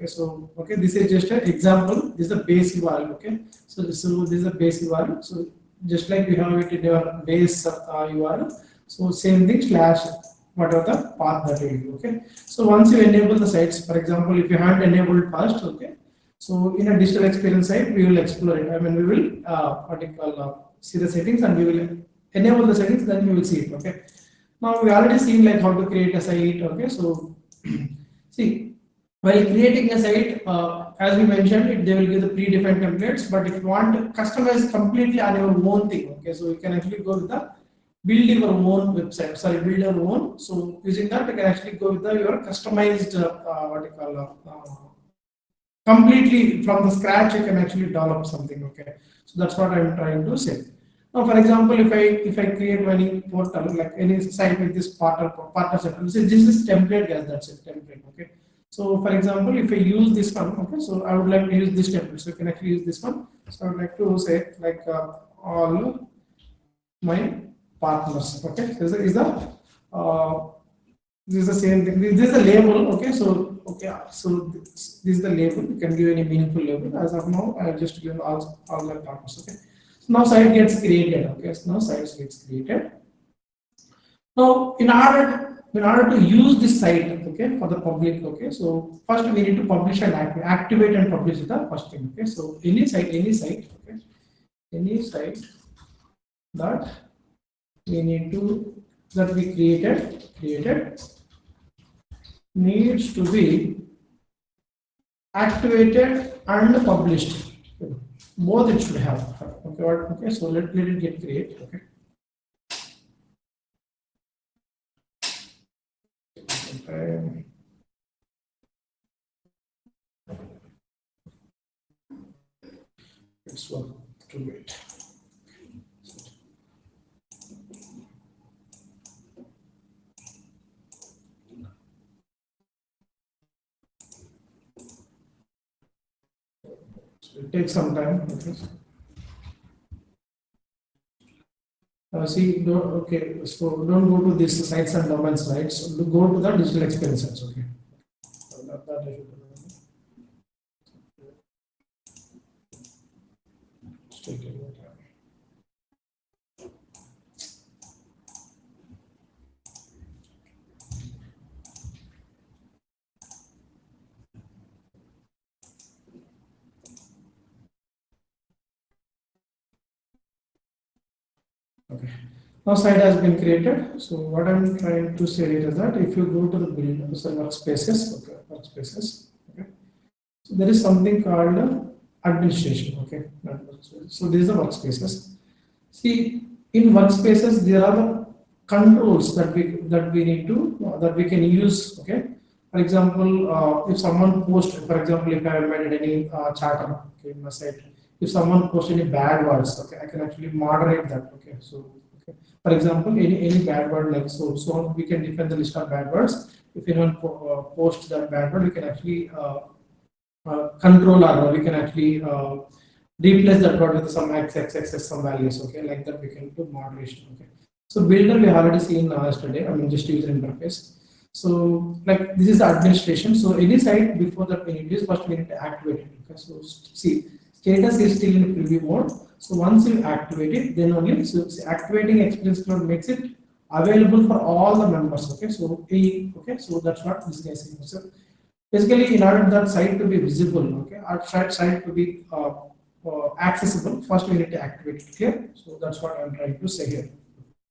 Okay, so okay, this is just an example. This is a base URL. Okay, so this is a base URL. So just like we have it in your base URL, so same thing slash whatever the path that you do. Okay, so once you enable the sites, for example, if you haven't enabled first, okay, so in a digital experience site, we will explore it. I mean, we will see the settings and we will enable the settings, then you will see it. Okay, now we already seen like how to create a site. Okay, so see, while creating a site, as we mentioned, they will give the predefined templates. But if you want to customize completely on your own thing, okay, so you can actually go with the build your own website. Sorry, build your own. So using that, you can actually go with your customized completely from the scratch. You can actually develop something. Okay, so that's what I'm trying to say. Now, for example, if I create any portal, like any site with this partner setup, so this is template, guys. That's it, template. Okay. So, for example, if I use this one, okay, so I would like to use this template. So you can actually use this one. So I would like to say like all my partners. Okay. This is the same thing. This is the label. Okay. So this is the label. You can give any meaningful label. As of now, I have just given all my partners. Okay. Now site gets created. Okay, so now site gets created. Now in order to use this site, okay, for the public, okay, so first we need to publish and activate and publish the first thing. Okay, so any site, okay, any site that we need to that we created needs to be activated and published. Both it should have. Okay, so let it get created. Okay. This one to wait. So it takes some time. Okay. Okay, so don't go to this sites and domains, right? So go to the digital experience sites, okay? Okay. Now site has been created. So what I'm trying to say is that if you go to the build workspaces, okay, okay. So there is something called administration, okay. So these are workspaces. See, in workspaces there are the controls that we need to that we can use, okay. For example, if someone posts, for example, if I have made any charter, okay, in my site, if someone posts any bad words, okay, I can actually moderate that, okay. So, okay, for example, any bad word like so we can define the list of bad words. If anyone posts that bad word, we can actually control or we can actually replace that word with some XXX some values, okay, like that we can do moderation, okay. So builder we have already seen yesterday. I mean just user interface. So like this is the administration. So any site before that we need this first we need to activate it. Okay, so see status is still in preview mode. So once you activate it, then only so activating Experience Cloud makes it available for all the members. Okay, so okay, so that's what this guy is saying. So basically, in order that site to be visible, okay, our site to be accessible, first we need to activate it here. So that's what I'm trying to say here.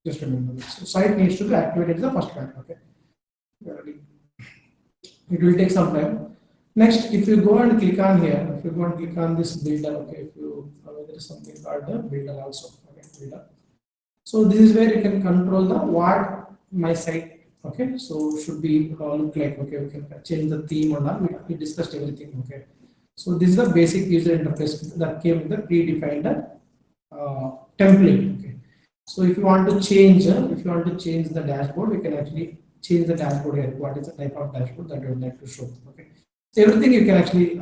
Just remember this. So site needs to be activated the first time. Okay. It will take some time. Next, if you go and click on here, if you go and click on this builder, okay, if you there is something called the builder also, okay, builder. So this is where you can control the what my site, okay, so should be look like, okay, we can change the theme or not. We discussed everything, okay. So this is the basic user interface that came with the predefined template, okay. So if you want to change, the dashboard, we can actually change the dashboard here. What is the type of dashboard that you would like to show, okay. So everything you can actually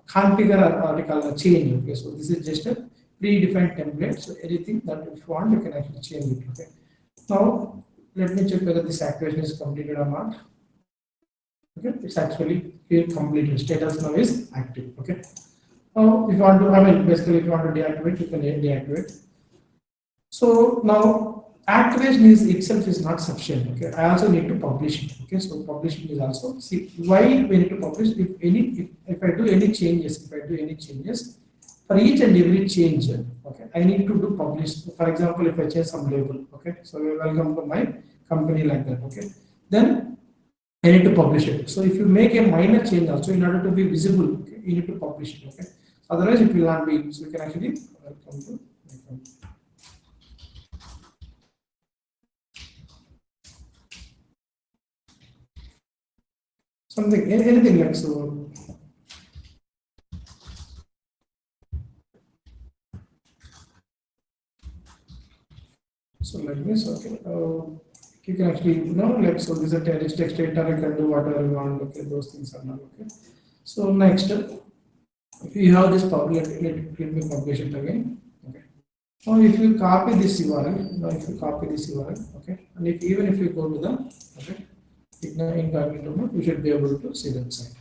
configure or change, okay. So this is just a predefined template. So anything that if you want, you can actually change it, okay. Now let me check whether this activation is completed or not. Okay, it's actually completed. Status now is active. Okay. Now, if you want to, I mean, basically, if you want to deactivate, you can deactivate. So now activation is itself is not sufficient. Okay, I also need to publish it. Okay, so publishing is also, see why we need to publish. If I do any changes, for each and every change, okay, I need to do publish. For example, if I change some label, okay, so welcome to my company like that. Okay, then I need to publish it. So if you make a minor change also, in order to be visible, okay, you need to publish it. Okay, otherwise it will not be. So you can actually welcome to my company. Something, anything like so. So like this, okay. You can actually, like so. This is a text editor. You can do whatever you want. Okay, those things are not okay. So next, if you have this public, let me publish it again. Okay. Now if you copy this URL, okay, and even if you go to the okay, incognito mode, you should be able to see that site.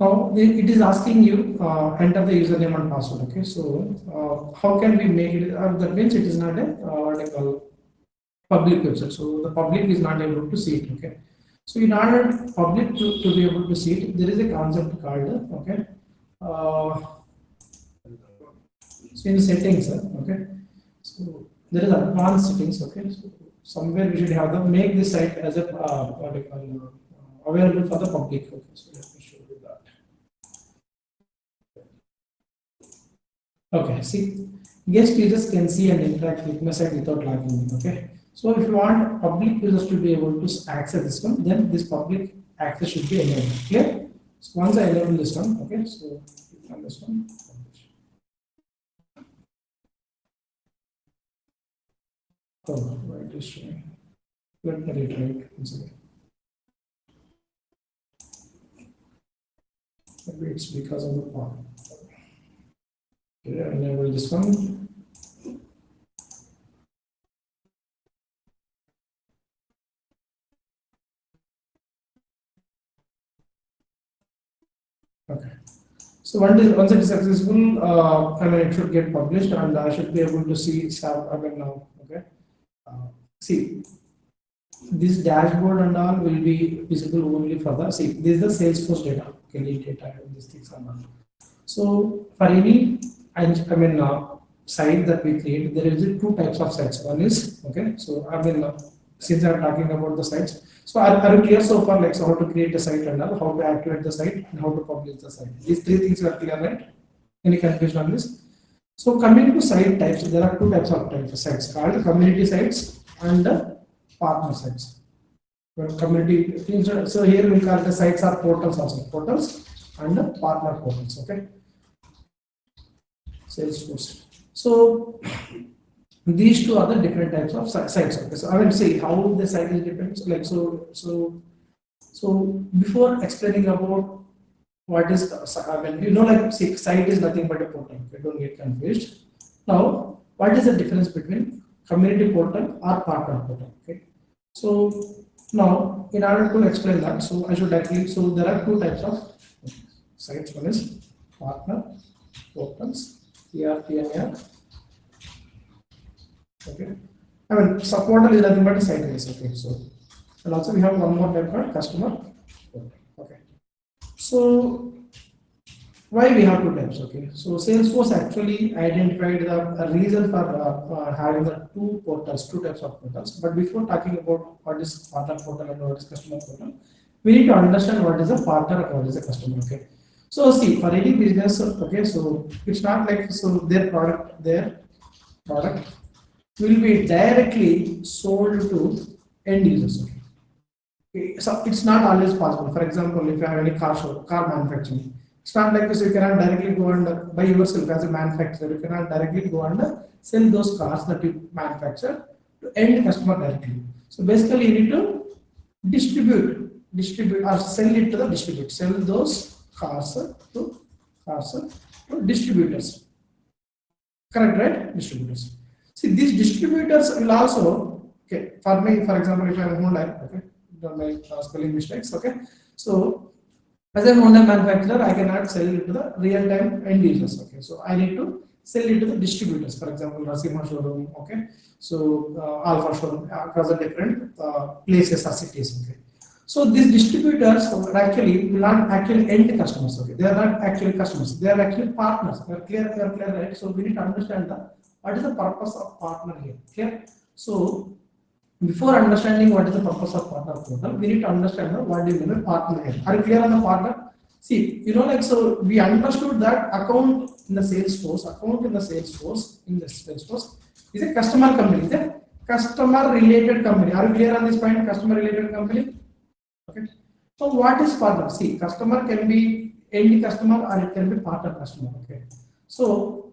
Now it is asking you enter the username and password. Okay, so how can we make it? That means it is not a what I call public website. So the public is not able to see it. Okay, so in order public to be able to see it, there is a concept called okay. So in settings, okay. So there is advanced settings. Okay, so somewhere we should have the make this site as a what I call available for the public. Okay, so let me show you that. Okay, see, guest users can see and interact with my site without logging in. Okay, so if you want public users to be able to access this one, then this public access should be enabled. Clear? So once I enable this one, okay, so click on this one. Oh, right, is showing. Let me retry it once again. Maybe it's because of the part. Okay, enable this one. Okay. So once it is successful, I mean it should get published, and I should be able to see. I mean now, okay. See, this dashboard and all will be visible only for the, see, this is the Salesforce data, okay, lead data, and these things are not. So for any, I mean, site that we create, there is two types of sites. One is, okay, so I mean, since I'm talking about the sites, so are you clear so far, like, so how to create a site and all, how to activate the site, and how to publish the site? These three things are clear, right? Any confusion on this? So coming to site types, there are two types of sites called community sites and partner sites. Well, community, so here we call the sites are portals also, portals and partner portals, okay? Salesforce. So these two are the different types of sites. Okay, so I will say how the site is different. Like so before explaining about what is, I mean, like see, site is nothing but a portal. Okay, don't get confused. Now, what is the difference between community portal or partner portal? Okay, so now in order to explain that, so I should actually, so there are two types of sites. One is partner portals, PRPNR. Okay, I mean, portal is nothing but a site base. Okay, so and also we have one more type called customer portal. Okay, so why we have two types? Okay, so Salesforce actually identified the reason for having the two portals, two types of portals. But before talking about what is partner portal and what is customer portal, we need to understand what is a partner and what is a customer. Okay, so see, for any business, okay, so it's not like, so their product will be directly sold to end users. Okay, so it's not always possible. For example, if you have any car manufacturing, it's not like this. You cannot directly go and by yourself as a manufacturer. You cannot directly go and sell those cars that you manufacture to end customer directly. So basically, you need to distribute or sell it to the distributor. Sell those cars to distributors. Correct, right? Distributors. See, these distributors will also, okay, for me, for example, if I am Hyundai, okay, don't make spelling mistakes. Okay, so as a Honda manufacturer, I cannot sell it to the real-time end users. Okay, so I need to sell it to the distributors. For example, Rasima showroom. Okay, so Alpha showroom across the different places or cities. Okay, so these distributors are actually not actually end customers. Okay, they are not actually customers. They are actually partners. They are clear. They are clear, right? So we need to understand what is the purpose of partner here. Clear? So before understanding what is the purpose of partner portal, we need to understand what do you mean by partner here. Are you clear on the partner? See, like so we understood that account in the Salesforce, is a customer company, is a customer related company. Are you clear on this point? Customer related company. Okay. So what is partner? See, customer can be end customer or it can be partner customer. Okay. So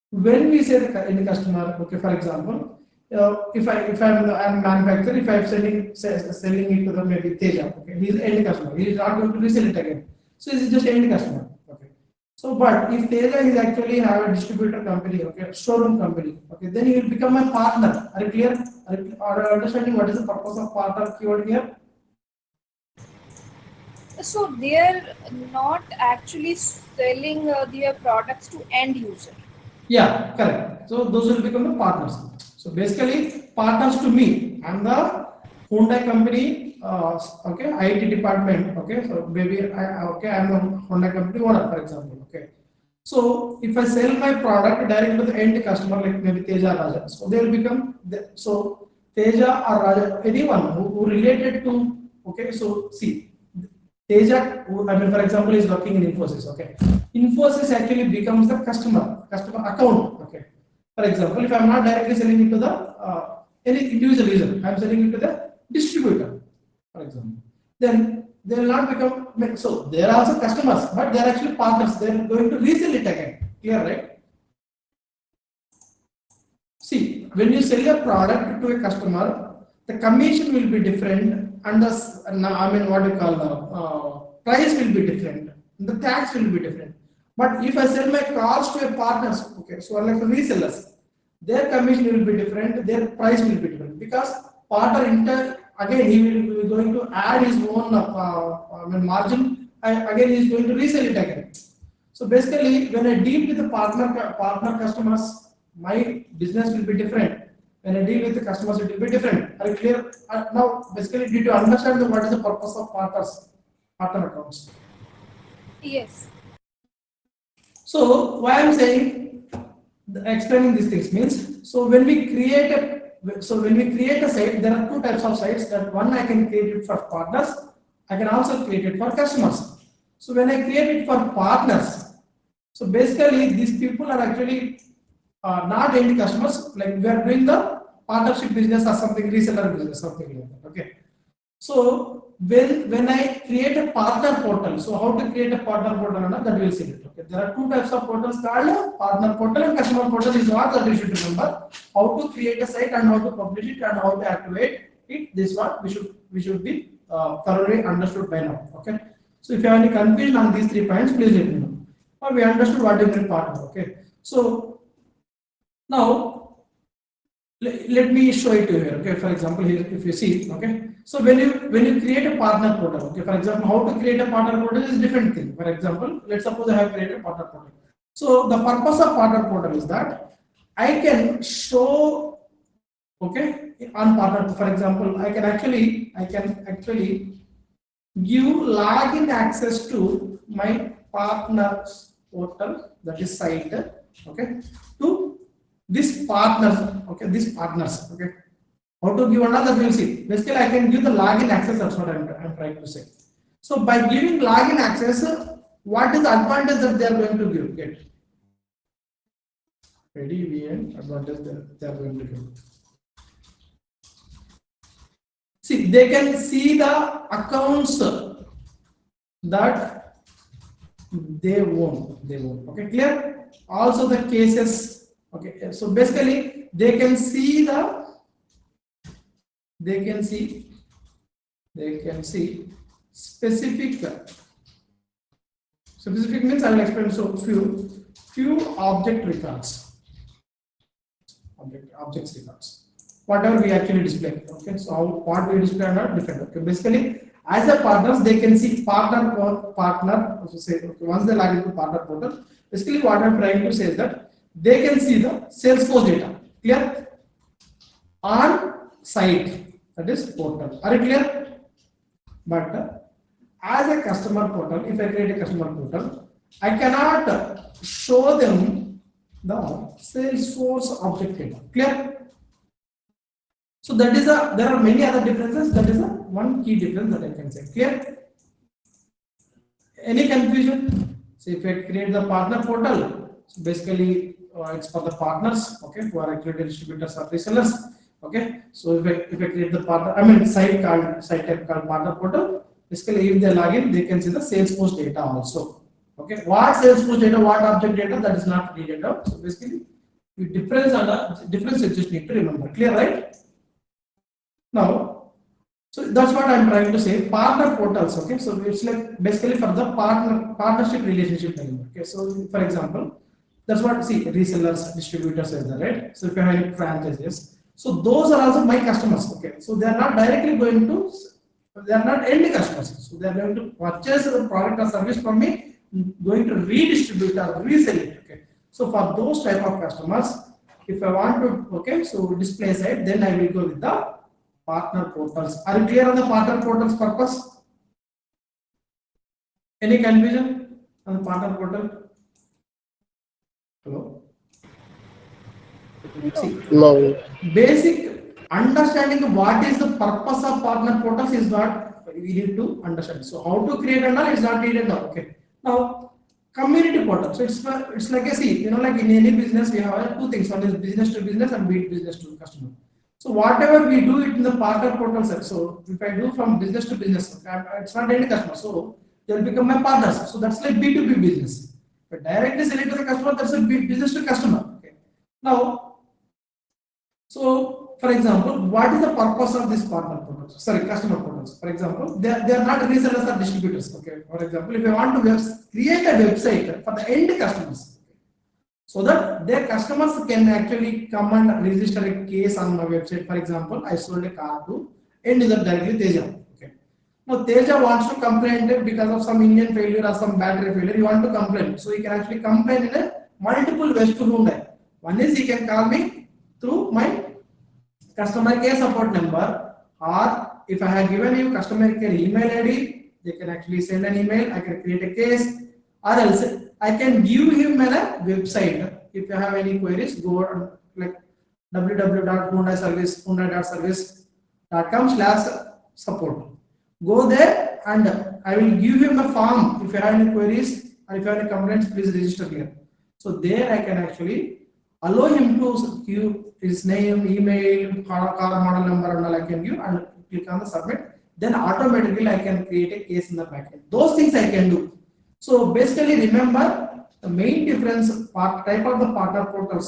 when we say the end customer, okay, for example, if I'm a manufacturer, if I'm selling it to the maybe Teja, okay, he's end customer. He is not going to resell it again. So this is just end customer. Okay. So but if Teja is actually have a distributor company, okay, showroom company, okay, then he will become a partner. Are you clear? Are understanding what is the purpose of partner keyword here? So they're not actually selling their products to end user. Yeah, correct. So those will become the partners. So basically, partners to me. I'm the Hyundai company. Okay, IT department. Okay, so maybe I'm the Hyundai company owner, for example. Okay. So if I sell my product directly to the end customer, like maybe Teja or Raja, so they will become so Teja or Raja, anyone who related to. Okay, so see, Teja, I mean, for example, is working in Infosys. Okay, Infosys actually becomes the customer account. Okay, for example, if I'm not directly selling it to the any individual user, I'm selling it to the distributor, for example. Then they will not become. So they are also customers, but they are actually partners. They are going to resell it again. Clear, right? See, when you sell a product to a customer, the commission will be different, and what you call the price will be different, the tax will be different. But if I sell my cars to a partners, okay, so like the resellers, their commission will be different, their price will be different because partner again he will be going to add his own margin. Again, he is going to resell it again. So basically, when I deal with the partner customers, my business will be different. When I deal with the customers, it will be different. Are you clear? Now, basically, did you understand what is the purpose of partner accounts? Yes. So, why I'm saying explaining these things means, so when we create a site, there are two types of sites. That one I can create it for partners. I can also create it for customers. So when I create it for partners, so basically these people are actually not end customers. Like we are doing the partnership business or something, reseller business, something like that. Okay. So when I create a partner portal, so how to create a partner portal, that we will see it. Okay. There are two types of portals called partner portal and customer portal is what that you should remember. How to create a site and how to publish it and how to activate it. This what we should be thoroughly understood by now. Okay. So if you have any confusion on these 3 points, please let me know. Or we understood what is a partner. Okay. So now let me show it to you here. Okay. For example, here if you see, okay. So when you create a partner portal, okay. For example, how to create a partner portal is a different thing. For example, let's suppose I have created a partner portal. So the purpose of partner portal is that I can show, okay, on partner. For example, I can actually give login access to my partners portal, that is site, okay, to this partners, okay, these partners, okay. How to give another, we'll see. Basically, I can give the login access. That's what I'm trying to say. So by giving login access, what is the advantage that they are going to get? Ready, VN advantage that they are going to get. See, they can see the accounts that they own. Okay, clear? Also the cases. Okay, so basically they can see specific means I will explain. So few objects records. whatever we actually display. Okay, so what we display are different. Okay, basically as a partners they can see partner or partner. So say okay, once they log into partner portal, basically what I'm trying to say is that they can see the Salesforce data. Clear? On site, that is portal. Are you clear? But as a customer portal, if I create a customer portal, I cannot show them the Salesforce object data. Clear? So that is a, there are many other differences. That is a one key difference that I can say. Clear? Any confusion? So if I create the partner portal, so basically it's for the partners, okay, who are accredited distributors or resellers. Okay, so if I create the partner, I mean site type called partner portal, basically if they log in, they can see the Salesforce data also. Okay, what Salesforce data, what object data, that is not needed out. So basically, the difference you just need to remember. Clear, right? Now, so that's what I'm trying to say. Partner portals. Okay, so it's like basically for the partnership relationship anymore. Okay, so for example, that's what see resellers, distributors is there, right? So if you have any franchises, so those are also my customers. Okay, so they are not directly going to, they are not end customers. So they are going to purchase the product or service from me, going to redistribute or resell it. Okay, so for those type of customers, if I want to, okay, so display side, then I will go with the partner portals. Are you clear on the partner portals purpose? Any confusion on the partner portal? Hello? See, No. basic understanding what is the purpose of partner portals is what we need to understand. So how to create and all is not needed now. Okay. Now community portal. So it's like a see, like in any business we have two things. One is business to business and business to customer. So whatever we do it in the partner portal side. So if I do from business to business, it's not any customer. So they will become my partners. So that's like B2B business. But directly selling to the customer, that's a business to customer. Okay. Now, so for example, what is the purpose of this partner portals? Sorry, customer portals. For example, they are not resellers or distributors. Okay. For example, if I want to create a website for the end customers, so that their customers can actually come and register a case on my website. For example, I sold a car to end user directly Teja. Okay. Now Teja wants to complain because of some engine failure or some battery failure. You want to complain, so he can actually complain in a multiple ways to Hyundai. One is he can call me through my customer care support number, or if I have given you customer care email ID, they can actually send an email. I can create a case, or else I can give him a website. If you have any queries, go on like www.hyundaiservice.com/support. Go there and I will give him a form. If you have any queries or if you have any complaints, please register here. So there I can actually allow him to give his name, email, car model number and all I can give and click on the submit. Then automatically I can create a case in the backend. Those things I can do. So basically remember the main difference type of the partner portal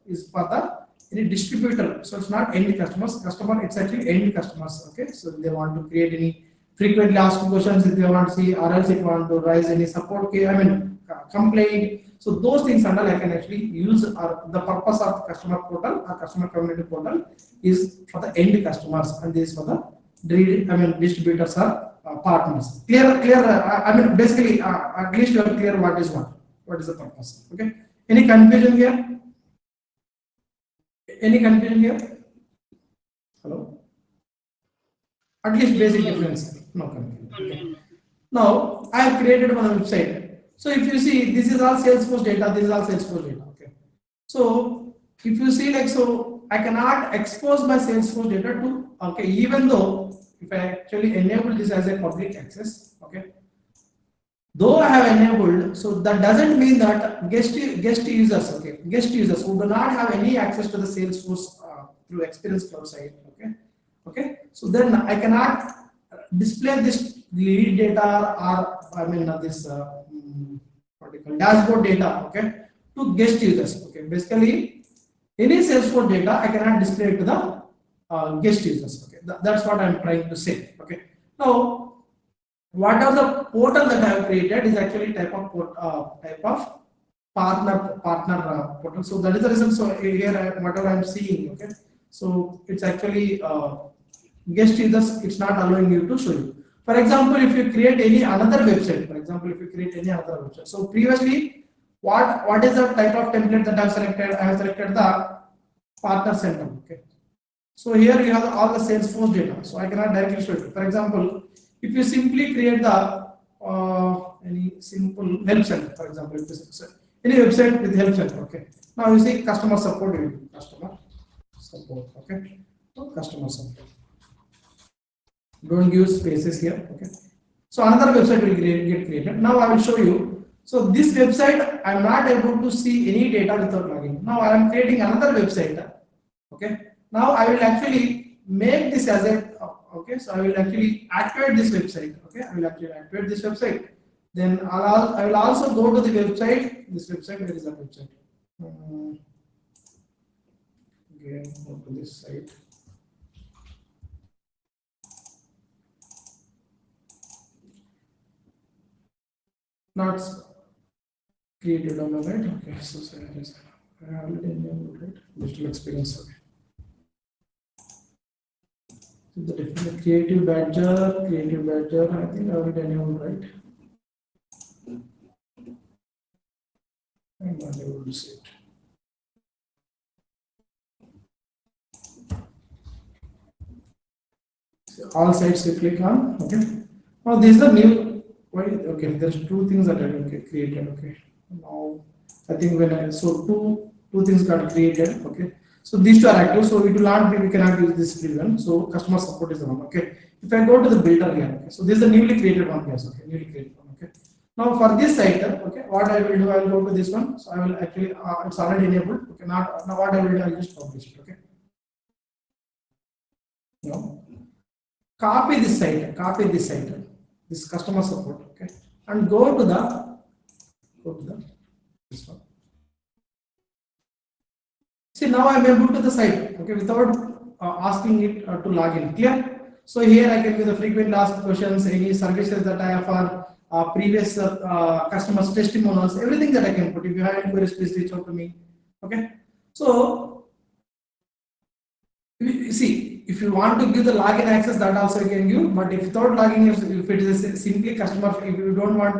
is for the any distributor. So it's not end customers. It's actually end customers. Okay. So they want to create any frequently asked questions if they want to see, or else if you want to raise any support, complaint. So those things and all I can actually use the purpose of customer portal or customer community portal is for the end customers, and this is for the distributors or partners. Clear. Basically, at least you are clear what is what is the purpose. Okay. Any confusion here? Hello. At least basic difference. No confusion. Okay. Now I have created one website. So if you see, this is all Salesforce data. This is all Salesforce data. Okay. So if you see so I cannot expose my Salesforce data to even though if I actually enable this as a public access, okay. Though I have enabled, so that doesn't mean that guest users who do not have any access to the Salesforce through Experience Cloud site, okay. So then I cannot display this lead data or this dashboard data, okay, to guest users, okay. Basically, any Salesforce data I cannot display it to the guest users, okay. That's what I'm trying to say, okay. Now, what are the portal that I have created is actually type of partner portal. So that is the reason. So here whatever I'm seeing, okay. So it's actually guest users, it's not allowing you to show you. For example, if you create any another website, so previously, what is the type of template that I have selected? I have selected the partner center. Okay. So here you have all the Salesforce data. So I cannot directly show you. For example, if you simply create the any simple help center, for example, if this is any website with help center. Okay. Now you see customer support. Customer support. Okay. So customer support. Don't give spaces here. Okay. So another website will get created. Now I will show you. So this website, I am not able to see any data without logging. Now I am creating another website. Okay. Now I will actually make this as a okay. So I will actually activate this website. Okay. I will actually activate this website. Then I will also go to the website. This website, where is that website? Again, go to this site. Not created domain, right? Okay, so I already enabled, right? Digital experience survey. So the different creative badger, I think I already enabled, right? I'm not able to see it. So all sites you click on, okay. Now this is the new. Why? Okay, there's two things that I created. Okay, now I think when I two things got created. Okay, so these two are active, so it will not be, we cannot use this free one. So customer support is the one. Okay, if I go to the builder here, okay, so this is the newly created one. Yes, okay, newly created one. Okay, now for this site, okay, what I will do, I will go to this one. So I will actually it's already enabled. Okay, now what I will do, I will just publish it. Okay, now copy this site, this customer support, okay, and go to this one. See, now I am able to the site, okay, without asking it to log in. Clear? So here I can give the frequent asked questions, any services that I offer, previous customers testimonials, everything that I can put. If you have any queries, please reach out to me. Okay. So see, if you want to give the login access, that also you can give. But if without logging, if it is a simply customer, if you don't want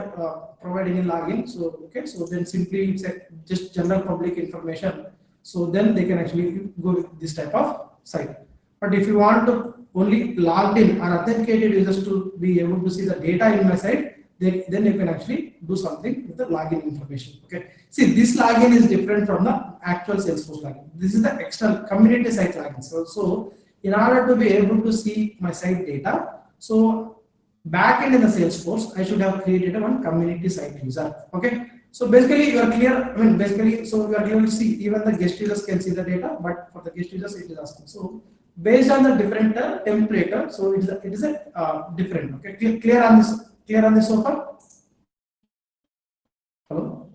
provide any login, so okay, so then simply it's just general public information. So then they can actually go with this type of site. But if you want to only logged in or authenticated users to be able to see the data in my site, then you can actually do something with the login information. Okay. See, this login is different from the actual Salesforce login. This is the external community site login. So in order to be able to see my site data, so backend in the Salesforce, I should have created one community site user. Okay. So basically you are clear. I mean, basically, so you are able to see even the guest users can see the data, but for the guest users it is asking. So based on the different template, so it is a different. Okay. Clear on this? Clear on this so far? Hello.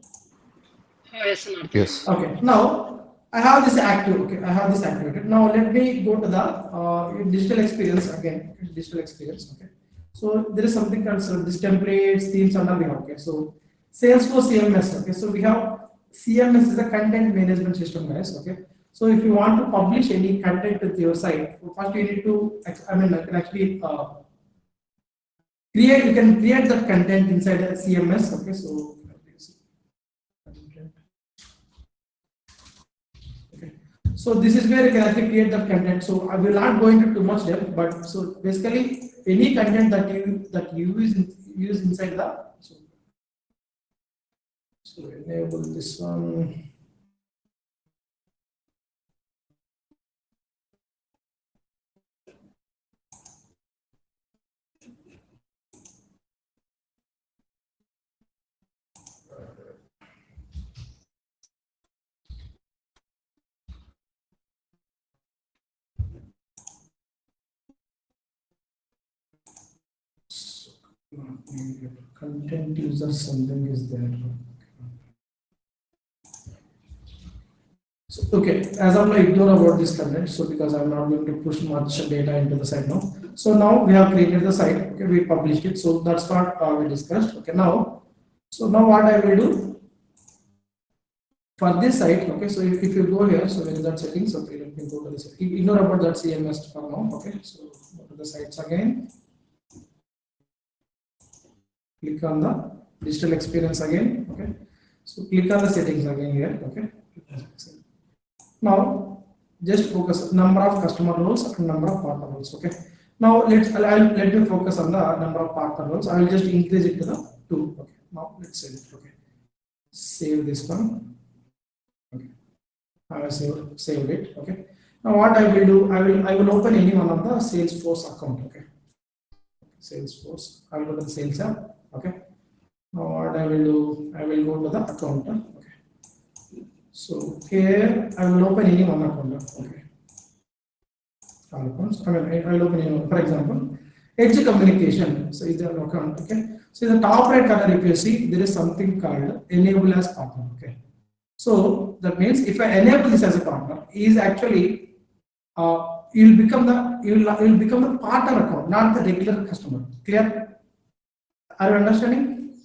Yes. Yes. Okay. Now I have this active. Okay. I have this activated. Now let me go to the digital experience again. Digital experience. Okay. So there is something called this templates, themes, and all we have. Okay. So Salesforce CMS. Okay. So we have CMS is a content management system, guys. Okay. So if you want to publish any content with your site, first you need to, I mean, I can actually you can create the content inside a CMS. Okay. So okay. So this is where you can actually create the content. So I will not go into too much depth, but so basically any content that you use inside the so enable this one. Content user something is there. So okay, as of now, ignore about this content. So because I'm not going to push much data into the site now. So now we have created the site. Okay, we published it. So that's what we discussed. Okay, now, so now what I will do. for this site, okay, so if you go here, so where is that settings? Okay, let me go to this. Ignore about that CMS for now. Okay, so go to the sites again. Click on the digital experience again. Okay, so click on the settings again here. Okay, now just focus number of customer roles and number of partner roles. Okay, now let me focus on the number of partner roles. I will just increase it to the 2. Okay, now let's save it. Okay, save this one. Okay, I have saved it. Okay, now what I will do, I will open any one of the Salesforce account. Okay, Salesforce. I will go to the sales app. Okay, now what I will do, I will go to the account. Okay, so here I will open any one account. Okay, all accounts. I will open any one. For example, Edge Communication. So is the account. Okay, so in the top right corner, if you see, there is something called Enable as Partner. Okay, so that means if I enable this as a partner, is actually you will become the partner account, not the regular customer. Clear? Are you understanding?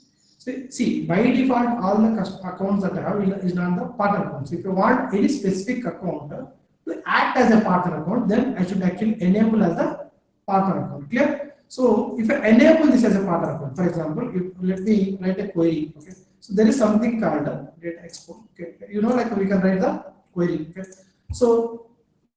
See, by default, all the accounts that I have is not the partner accounts. If you want any specific account to act as a partner account, then I should actually enable as a partner account. Clear? So if I enable this as a partner account, for example, let me write a query. Okay, so there is something called data export. Okay, you know, like we can write the query. Okay, so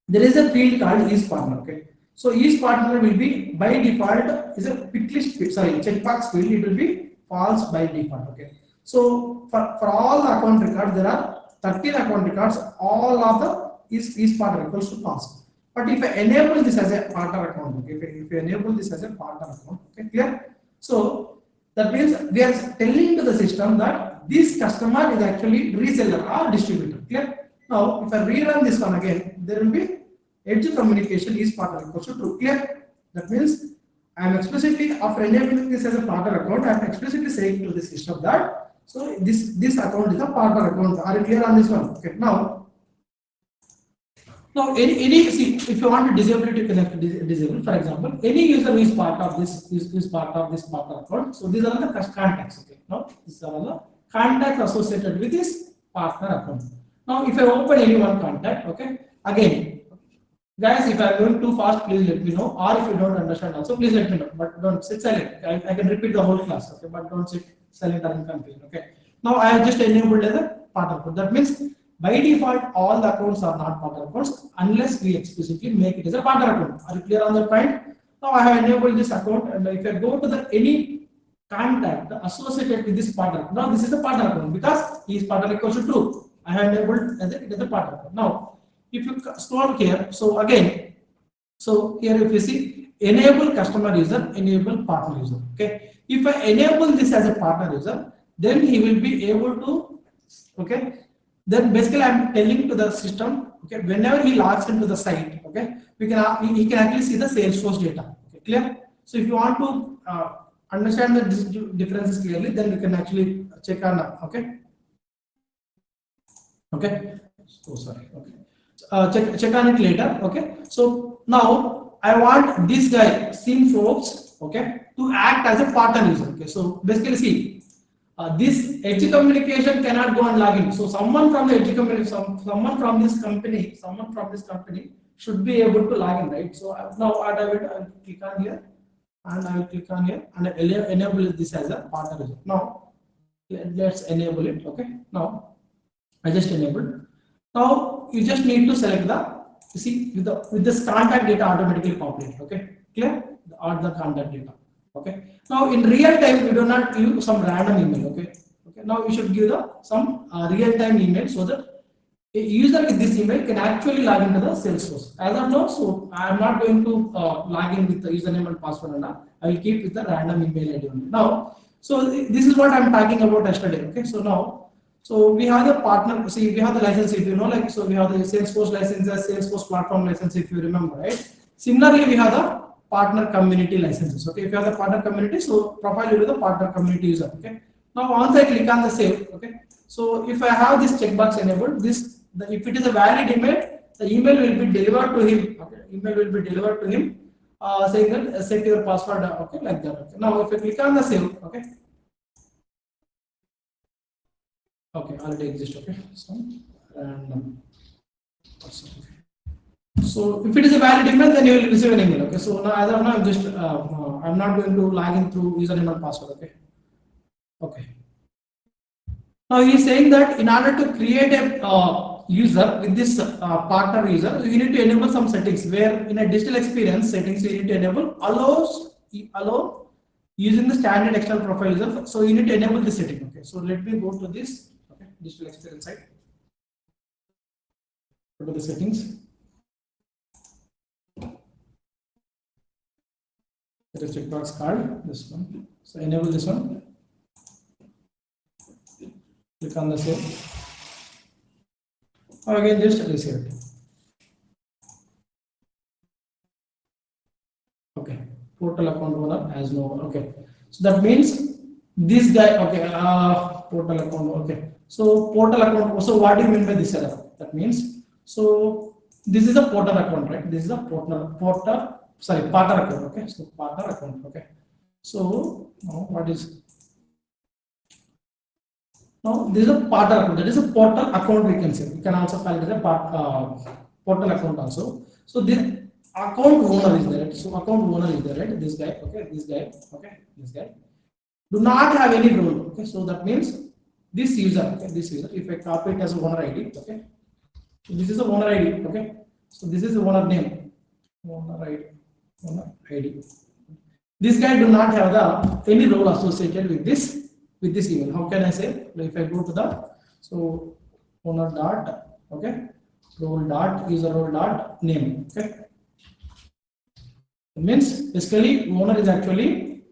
there is a field called is partner. Okay, so is partner will be by default is a pick list field, sorry, checkbox field. It will be false by default. Okay, so for all the account records, there are 13 account records. All of the is partner equals to false. But if I enable this as a partner account, okay, if you enable this as a partner account, okay, clear? So that means we are telling to the system that this customer is actually reseller or distributor. Clear? Now, if I rerun this one again, there will be Edge Communication is partner equals to true. Clear? That means I am explicitly, after enabling this as a partner account, I am explicitly saying to the system that so this account is a partner account. Are you clear on this one? Okay. Now any see, if you want to disable it, you can disable. For example, any user who is part of this is part of this partner account. So these are the contacts. Okay. Now these are the contacts associated with this partner account. Now if I open any one contact, okay, again, guys, if I am going too fast, please let me know. Or if you don't understand, also please let me know. But don't sit silent. I can repeat the whole class. Okay, but don't sit silent or confused. Okay. Now I have just enabled as a partner account. That means by default, all the accounts are not partner accounts unless we explicitly make it as a partner account. Are you clear on that point? Now I have enabled this account, and if I go to the any contact associated with this partner, now this is a partner account because he is partner equals to true. I have enabled as a partner account. Now, if you scroll here, so again, so here if you see enable customer user, enable partner user. Okay, if I enable this as a partner user, then he will be able to, okay. Then basically I'm telling to the system, okay, whenever he logs into the site, okay, he can actually see the Salesforce data. Okay, clear? So if you want to understand the differences clearly, then you can actually check on okay. Oh, sorry. Okay, check on it later. Okay. So now I want this guy Salesforce, okay, to act as a partner user. Okay. So basically, see. This Edge Communication cannot go and log in. So someone from the Edge Communication, someone from this company should be able to log in, right? So now what I will click on here, and I will click on here, and I will enable this as a partner user. Now let's enable it. Okay. Now I just enabled. Now you just need to select the, you see, with this contact data automatically populate. Okay. Clear? Or the contact data. Okay. Now in real time, we do not give some random email. Okay. Okay. Now we should give some real time email so that a user with this email can actually log into the Salesforce. As of now, so I am not going to log in with the username and password and all. I will keep with the random email ID only. Now, so this is what I am talking about yesterday. Okay. So now, so we have the partner. See, we have the license. If you know, like, so we have the Salesforce licenses, Salesforce platform license. If you remember, right? Similarly, we have the partner community licenses. Okay, if you have the partner community, so profile will be the partner community user. Okay. Now once I click on the save, okay. So if I have this checkbox enabled, if it is a valid email, the email will be delivered to him. Okay, email will be delivered to him, saying that set your password. Okay, like that. Okay. Now if I click on the save, okay. Okay, already exist. Okay, so random person. Okay. So if it is a valid email, then you will receive an email. Okay, so now as of now, I'm just I'm not going to log in through username and password. Okay. Okay. Now he is saying that in order to create a user with this partner user, you need to enable some settings where in a digital experience settings you need to enable allow using the standard external profile user. So you need to enable this setting. Okay. So let me go to this digital experience site. Go to the settings. There is checkbox card. This one. So enable this one. Click on the same. Or again, just receive it. Okay. Portal account owner has no one. Okay. So that means this guy. Okay. Portal account. Okay. So portal account. So what do you mean by this error? That means so this is a portal account, right? This is a partner account. Okay. So partner account. Okay. So now what is? Now this is a partner account. That is a portal account. We can say. We can also call it as a portal account also. So this account owner is there. Right? So account owner is there, right? This guy. Okay. This guy. Okay. This guy. Do not have any role. Okay. So that means this user. Okay. This user. If I copy it as owner ID. Okay. So this is the owner ID. Okay. So this is the owner name. Owner ID. Owner ID. This guy do not have the any role associated with this email. How can I say? If I go to the so owner dot okay role dot user role dot name. Okay. It means basically owner is actually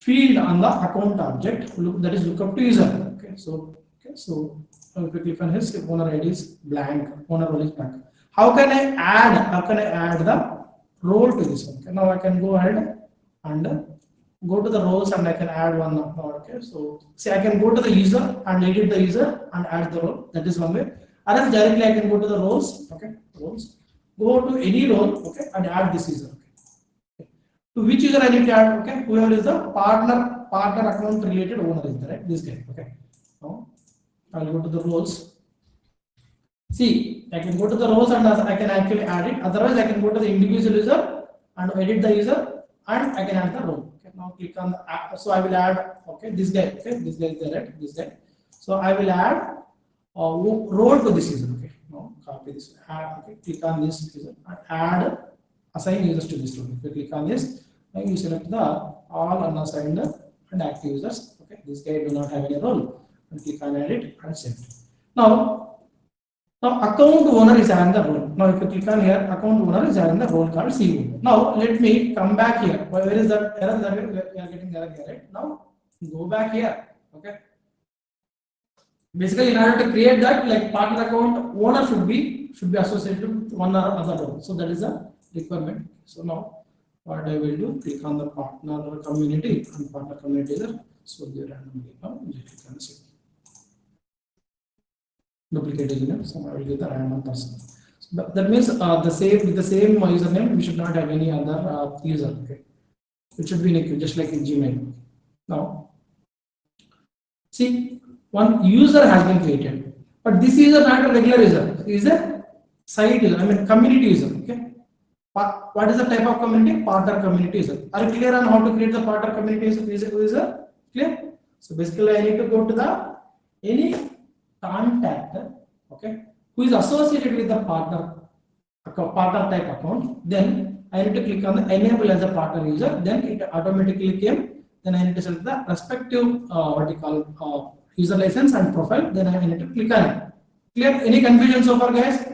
field on the account object that is look up to user. Okay. So if we click on his owner ID is blank. Owner role is blank. How can I add the role to this one? Okay. Now I can go ahead and go to the roles and I can add one. Okay, so see I can go to the user and edit the user and add the role. That is one way. Or else directly I can go to the roles. Okay, roles. Go to any role. Okay, and add this user. Okay. To which user I need to add? Okay, whoever is the partner account related owner is there, right? This guy. Okay. Now I'll go to the roles. See, I can go to the roles and I can actually add it. Otherwise, I can go to the individual user and edit the user and I can add the role. Now click on the so I will add this guy. Okay, this guy is there, right? This guy. So I will add role to this user. Okay, now copy this. Add, okay, click on this user and add assign users to this role. If you click on this, now you select the all unassigned and active users. Okay, this guy do not have any role. And click on edit and save. Now account owner is having the role. Now if you click on here, account owner is having the role called CEO. Now let me come back here. Where is that error that we are getting error here, right? Now go back here. Okay. Basically, in order to create that, like partner account owner should be associated with one or other role. So that is a requirement. So now what I will do, click on the partner community and partner community user. So they randomly now just click on the same. Duplicate username, so I will give the random person. So that means with the same username, we should not have any other user. Okay, it should be unique, just like in Gmail. Now, see, one user has been created, but this user not a regular user. He is a site user. I mean community user. Okay, what is the type of community? Partner community user. Are you clear on how to create the partner community user? Clear? So basically, I need to go to the any contact, okay, who is associated with the partner type account. Then I need to click on the enable as a partner user. Then it automatically came. Then I need to select the respective what you call user license and profile. Then I need to click on it. Clear? Any confusion so far, guys?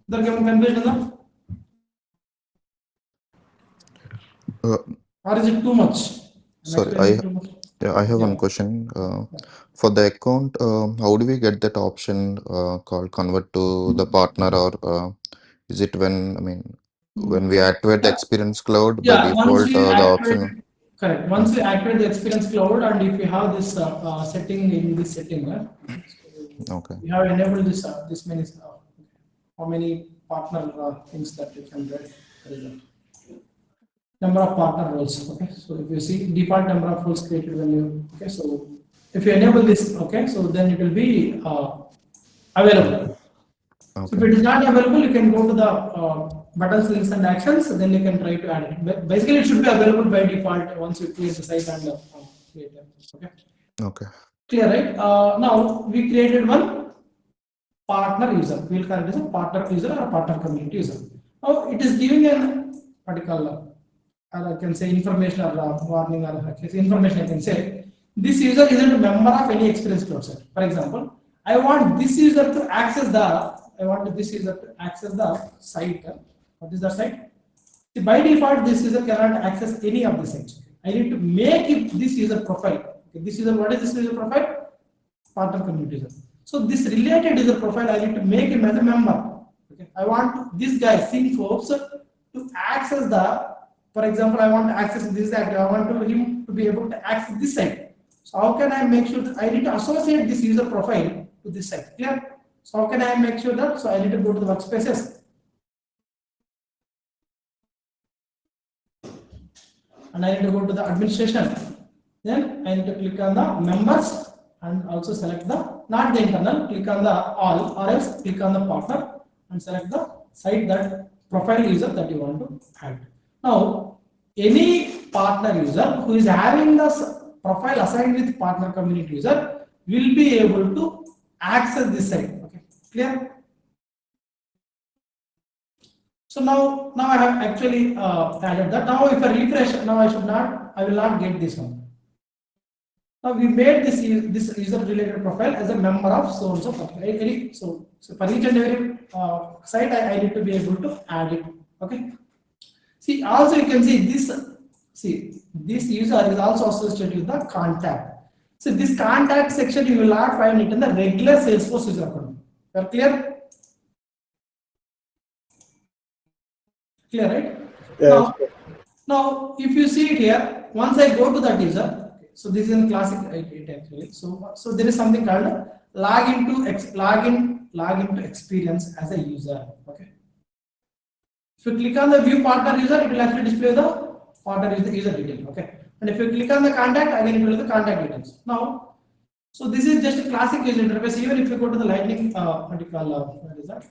There came confusion, or is it too much? Sorry, I have one question. For the account, how do we get that option called convert to the partner, or is it when we activate the Experience Cloud by default the option? Correct. Once we activate the Experience Cloud, and if we have this setting in this setting, Okay. we have enabled this many how many partner things that you can read. Number of partner roles. Okay, so if you see default number of roles created when you so If you enable this, okay, so then it will be available. So if Okay. it is not available, you can go to the buttons, links, and actions. Then you can try to add it. Basically, it should be available by default once you create the site and create them. Okay, Okay. clear, right? Now we created one partner user. We'll call it as a partner user or a partner community user. Now it is giving an particular, or I can say information or warning or information. I can say this user isn't a member of any experience cloud site. For example, I want this user to access the site. What is the site? See, by default, this user cannot access any of the sites. I need to make it this user profile. Okay, this user, what is this user profile? Partner community user. So this related user profile, I need to make him as a member. Okay, I want this guy, Synfops, to access the. For example, I want to access this site. I want him to be able to access this site. So how can I make sure that I need to associate this user profile to this site? Clear? So how can I make sure that? So I need to go to the workspaces. And I need to go to the administration. Then I need to click on the members and also select the, not the internal, click on the all, or else click on the partner and select the site that profile user that you want to add. Now, any partner user who is having the profile assigned with partner community user will be able to access this site. Okay, clear? So now I have actually added that. Now if I refresh, now I will not get this one. Now we made this user related profile as a member of so and so. So for each and every site, I need to be able to add it. Okay. See, also you can see this. See, this user is also associated with the contact. So this contact section you will not find it in the regular Salesforce user account. Are clear? Clear, right? Yes. Now, if you see it here, once I go to that user, so this is in classic it actually. So there is something called log into experience as a user. Okay. If you click on the view partner user, it will actually display the partner user detail. Okay. And if you click on the contact, again it will the contact details. Now, so this is just a classic user interface. Even if you go to the lightning, what do you call what is that?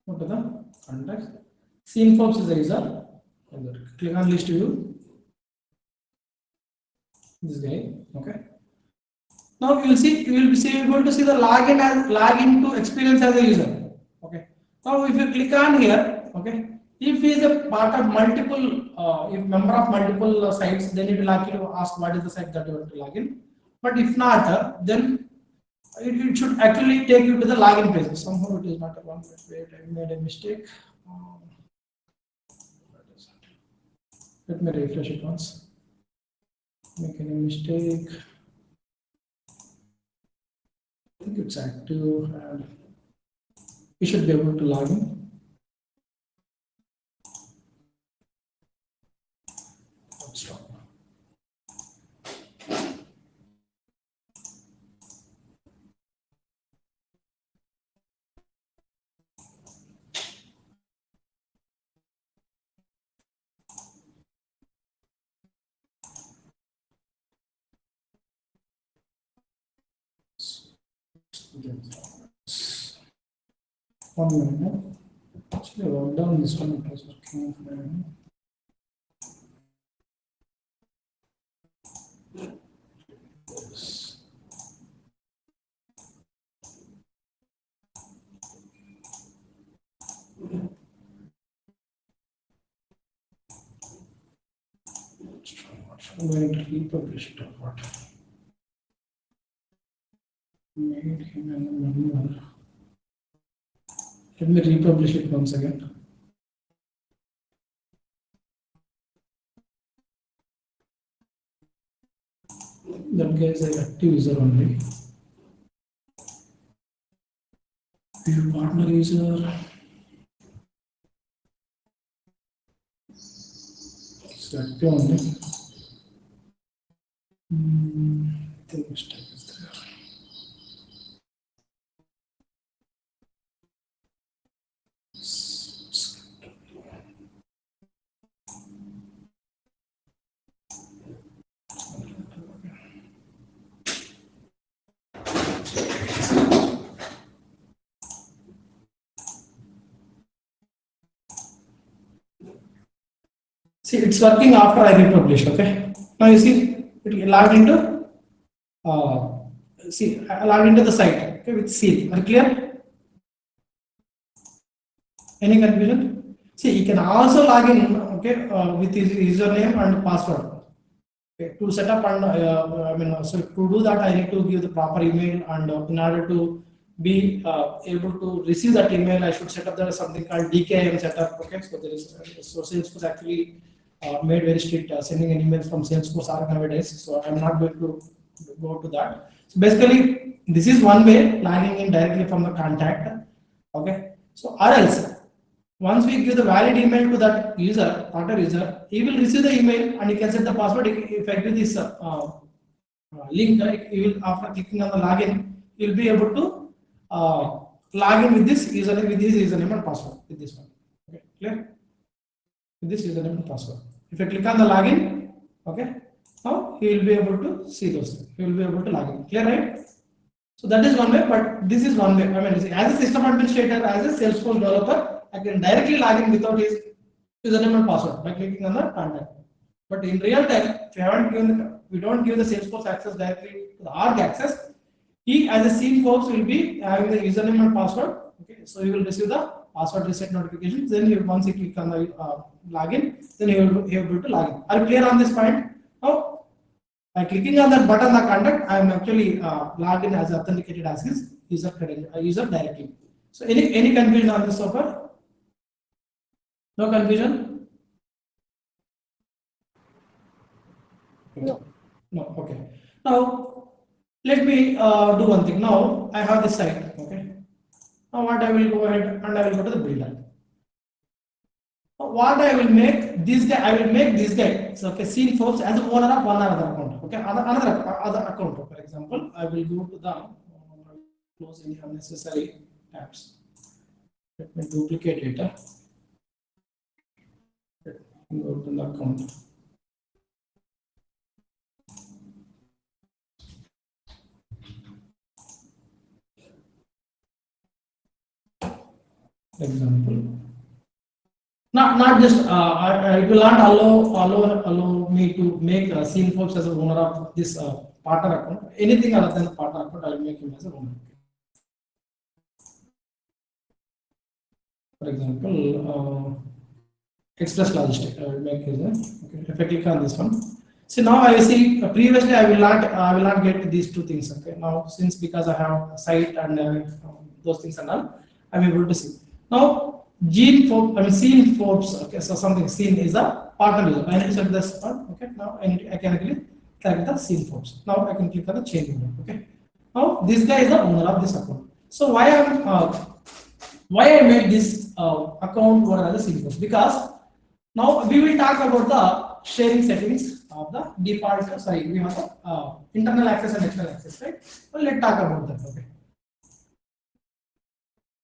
Go to the contacts. Synfops is the user. Click on list view. This guy. Okay. Now you will be able to see the login to experience as a user. Okay. Now if you click on here, okay, if he is a part of multiple, if member of multiple sites, then it will actually ask what is the site that you want to log in. But if not, then it should actually take you to the login page. Somehow it is not a one. Wait, I made a mistake. Let me refresh it once. Make any mistake. I think it's active and you should be able to log in. Stop. One minute. Actually, I wrote down this one. It was working fine. I'm going to republish it or what? Made him a member. Let me republish it once again. That guy is an active user only. View partner user. It's active only. I think mistake is there. See, it's working after I republish. Okay. Now you see, it logged into. See, I logged into the site. Okay, with seal. Are you clear? Any confusion? See, you can also log in. Okay, with his username and password. Okay, to set up and so to do that, I need to give the proper email, and in order to be able to receive that email, I should set up there something called DKIM setup. Okay, so there is so Salesforce actually made very strict sending an email from Salesforce nowadays. So I'm not going to go to that. So basically, this is one way logging in directly from the contact. Okay, so or else once we give the valid email to that user, partner user, he will receive the email and he can set the password. If I give this link, he will, after clicking on the login, he will be able to log in with this username, with his username and password, with this one. Okay, clear? With this username and password. If I click on the login, okay, now he will be able to see those things. He will be able to log in. Clear, right? So that is one way, but this is one way. I mean, as a system administrator, as a Salesforce developer, I can directly log in without his username and password by clicking on the contact. But in real time, if you haven't given we don't give the Salesforce access directly to the org access, he as a scene folks will be having the username and password. Okay, so he will receive the password reset notifications. Then he, once he click on the login, then he will be able to log in. Are you clear on this point? Now, by clicking on that button, the contact, I am actually logged in as authenticated as his user directly. So any confusion on this so far? No confusion? No. No, okay. Now, let me do one thing. Now, I have this site, okay. Now, what I will go ahead and I will go to the builder. What I will make this guy, I will make this guy, so okay, scene folks as a owner of one other account, okay, other account. For example, I will go to the close any unnecessary tabs. Let me duplicate data. Go to the account. Example. Not just it will not allow me to make scene folks as a owner of this partner account. Anything other than the partner account, I will make him as a owner. For example, Express Logistics, I will make it. Okay, if I click on this one, so now I see previously I will not get these two things. Okay, now since because I have a site and those things and all, I'm able to see. Now scene Forbes. Okay, so something scene is a partner user. I need to set this one. Okay, now I can actually select the scene Forbes. Now I can click on the change owner. Okay, now this guy is the owner of this account. So why I made this account owner as a scene Forbes? Because now we will talk about the sharing settings of the default. Sorry, we have the internal access and external access, right? Well, let's talk about that. Okay.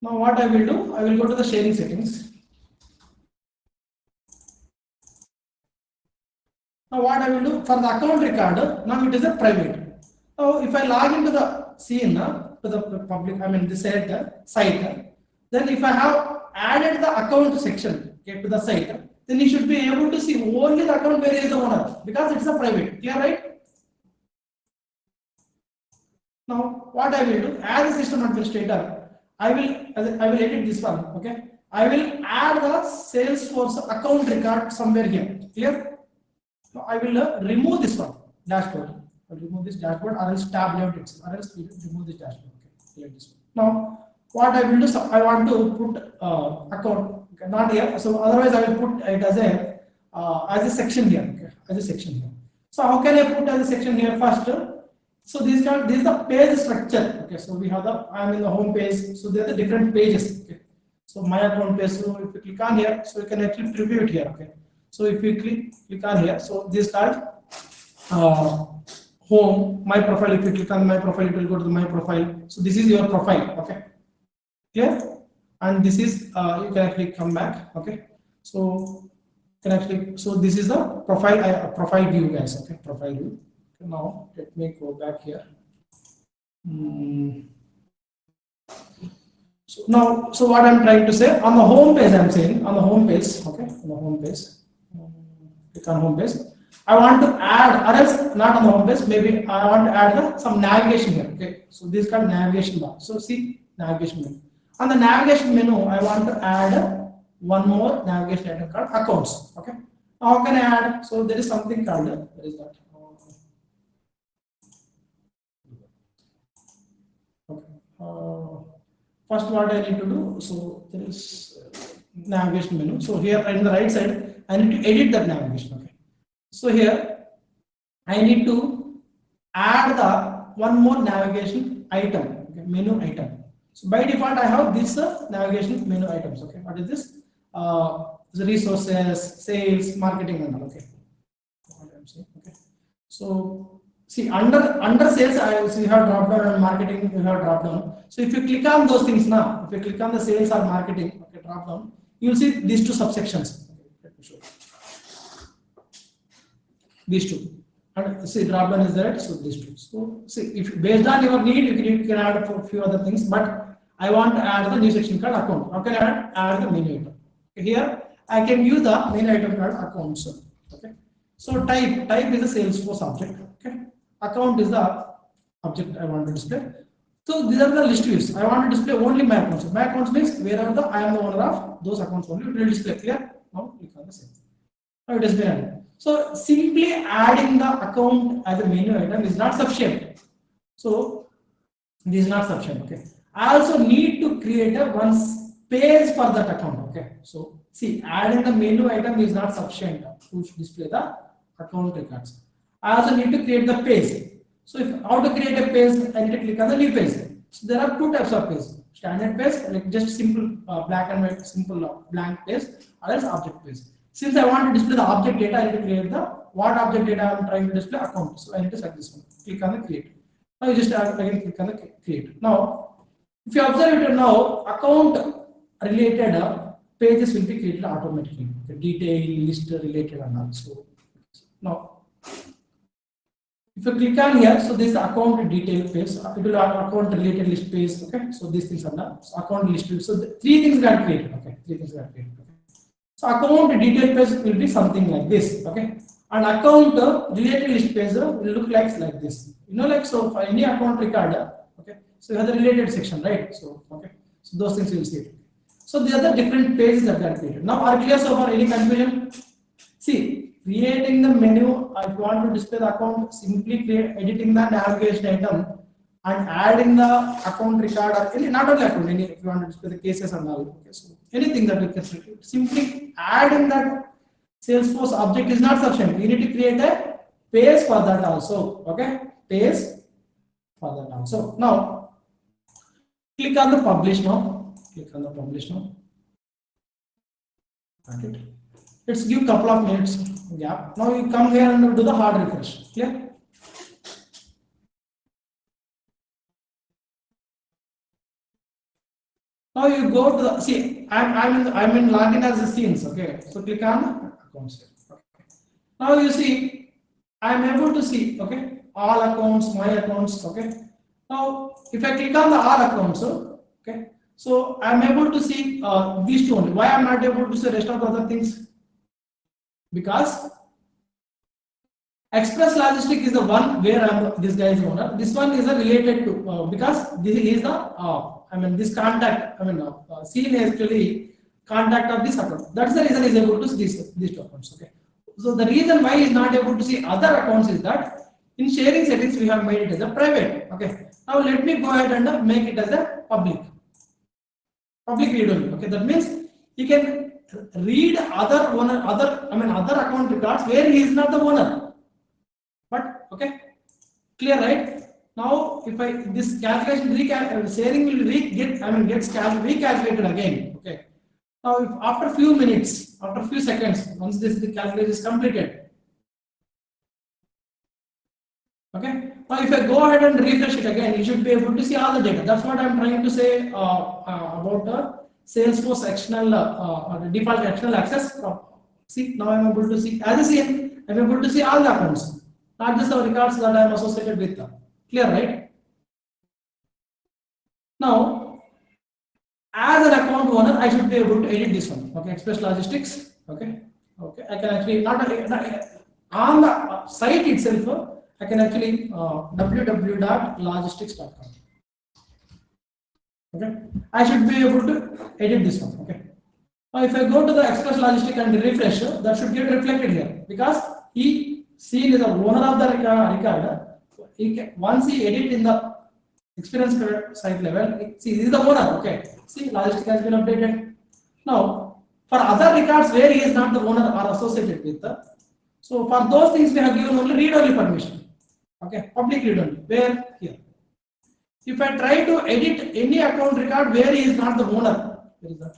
Now what I will do, I will go to the sharing settings. Now what I will do for the account record, now it is a private. Now if I log into the scene to the public, I mean the site, then if I have added the account section to the site, then you should be able to see only the account where is the owner, because it's a private. Clear, right? Now what I will do as a system administrator, I will edit this one. Okay, I will add the Salesforce account record somewhere here. Clear? Now I will remove this one, dashboard. I'll remove this dashboard, or else tab layout itself, or else remove this dashboard. Okay, like this one. Now what I will do, so I want to put account. Okay, not here. So otherwise I will put it as a section here. Okay, as a section here. So how can I put as a section here first? So this is the page structure. Okay, so we have I'm in the home page. So there are the different pages. Okay, so my account page. So if you click on here, so you can actually preview it here. Okay, so if you click on here, so this is called home, my profile. If you click on my profile, it will go to my profile. So this is your profile. Okay, clear? And this is you can actually come back. Okay, so can actually, so this is the profile view, guys. Okay, profile view. Okay, now let me go back here. So what I'm trying to say on the home page, I'm saying on the home page. Okay, on the home page. click on home page. I want to add, or else not on the home page, maybe I want to add some navigation here. Okay, so this is called navigation bar. So see navigation menu. On the navigation menu, I want to add one more navigation item called accounts. Okay, how can I add? So there is something called, where is that? Okay. First, what I need to do, so there is navigation menu. So here in the right side, I need to edit that navigation. Okay. So here, I need to add the one more navigation item, okay, menu item. So by default, I have this navigation menu items. Okay. What is this? The resources, sales, marketing, and all. Okay. Okay. So see under sales, you have drop down, and marketing you have drop down. So if you click on those things now, if you click on the sales or marketing, okay, drop down, you will see these two subsections. Okay, let me show you. These two, and see drop down is there. So these two. So see, if based on your need, you can add a few other things. But I want to add the new section called account. How can I add the menu item? Okay, here I can use the menu item called accounts. Okay. So type is a Salesforce object. Okay. Account is the object I want to display. So these are the list views. I want to display only my accounts. So my accounts means wherever I am the owner of those accounts only, it will display. Clear? Now click on the same. Now it has been added. So simply adding the account as a menu item is not sufficient. So this is not sufficient. Okay. I also need to create a one page for that account. Okay. So see, adding the menu item is not sufficient to display the account records. I also need to create the page. So if how to create a page, I need to click on the new page. So there are two types of page: standard page, like just simple black and white, simple blank page, or else object page. Since I want to display the object data, I need to create the what object data I am trying to display account. So I need to select this one. Click on the create. Now you just again click on the create. Now, if you observe it now, account related pages will be created automatically. The detail, list related and all. So now, if you click on here, so this is the account detail page. It will have account related list page. Okay, so these things are done. So account list page. So three things got created. Okay, three things got created. Okay. So account detail page will be something like this. Okay, and account related list page will look like this. You know, like so for any account record. Okay, so you have the related section, right? So okay, so those things you will see it. So these are the different pages that got created. Now are clear so far? Any confusion? See. Creating the menu, if you want to display the account, simply editing the navigation item and adding the account record or any, not only account, any, if you want to display the cases and all. Okay, so anything that we can simply adding that Salesforce object is not sufficient. We need to create a page for that also. Okay, page for that also. Now, click on the publish now. Click on the publish now. Got it. Let's give couple of minutes gap. Now you come here and do the hard refresh. Clear? Now you go to the see. I'm in login as the scenes. Okay. So click on accounts here. Okay. Now you see, I'm able to see. Okay, all accounts, my accounts. Okay. Now if I click on the all accounts, okay. So I'm able to see these two only. Why I'm not able to see rest of the other things? Because Express Logistic is the one where this guy is owner. This one is related to because this is the this contact. Scene is actually contact of this account. That's the reason he is able to see these two accounts. Okay. So the reason why he is not able to see other accounts is that in sharing settings we have made it as a private. Okay. Now let me go ahead and make it as a public read only. Okay. That means he can read other account records where he is not the owner. But okay, clear, right? Now if this calculation sharing will gets recalculated again. Okay. Now if after few minutes, after few seconds, once the calculation is completed. Okay. Now if I go ahead and refresh it again, you should be able to see all the data. That's what I'm trying to say about Salesforce external default external access. See, now I'm able to see as a scene, I'm able to see all the accounts, not just the records that I'm associated with. Clear, right? Now, as an account owner, I should be able to edit this one. Okay, Express Logistics. Okay, Okay, I can actually not on the site itself. I can actually www.logistics.com. Okay, I should be able to edit this one. Okay, now if I go to the Express Logistics and refresh, that should get reflected here because he seen is the owner of the record. He can, once he edit in the experience site level, see this is the owner. Okay, see logistic has been updated. Now for other records where he is not the owner or associated with, so for those things we have given only read only permission. Okay, public read only. Where here. If I try to edit any account record where he is not the owner, where is that?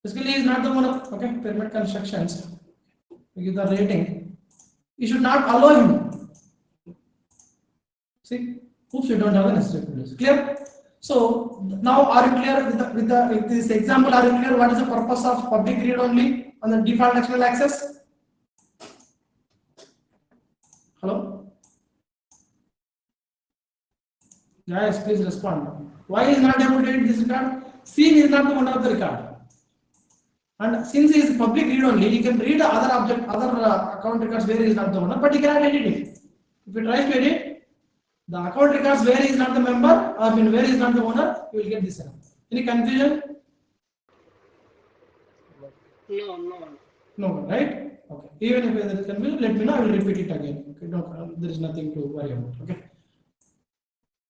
Basically, he is not the owner. Okay, pyramid constructions. We give the rating. You should not allow him. See, oops, you don't have the necessary privileges. Clear? So now, are you clear with this example? Are you clear what is the purpose of public read only on the default external access? Hello? Guys, please respond. Why is not able to edit this record? Scene is not the owner of the record. And since he is public read only, he can read other object, other account records where he is not the owner, but he cannot edit it. If he tries to edit the account records where he is not the member, or where he is not the owner, you will get this error. Any confusion? No. No, right? Okay. Even if there is confusion, let me know. I will repeat it again. Okay. No, there is nothing to worry about. Okay.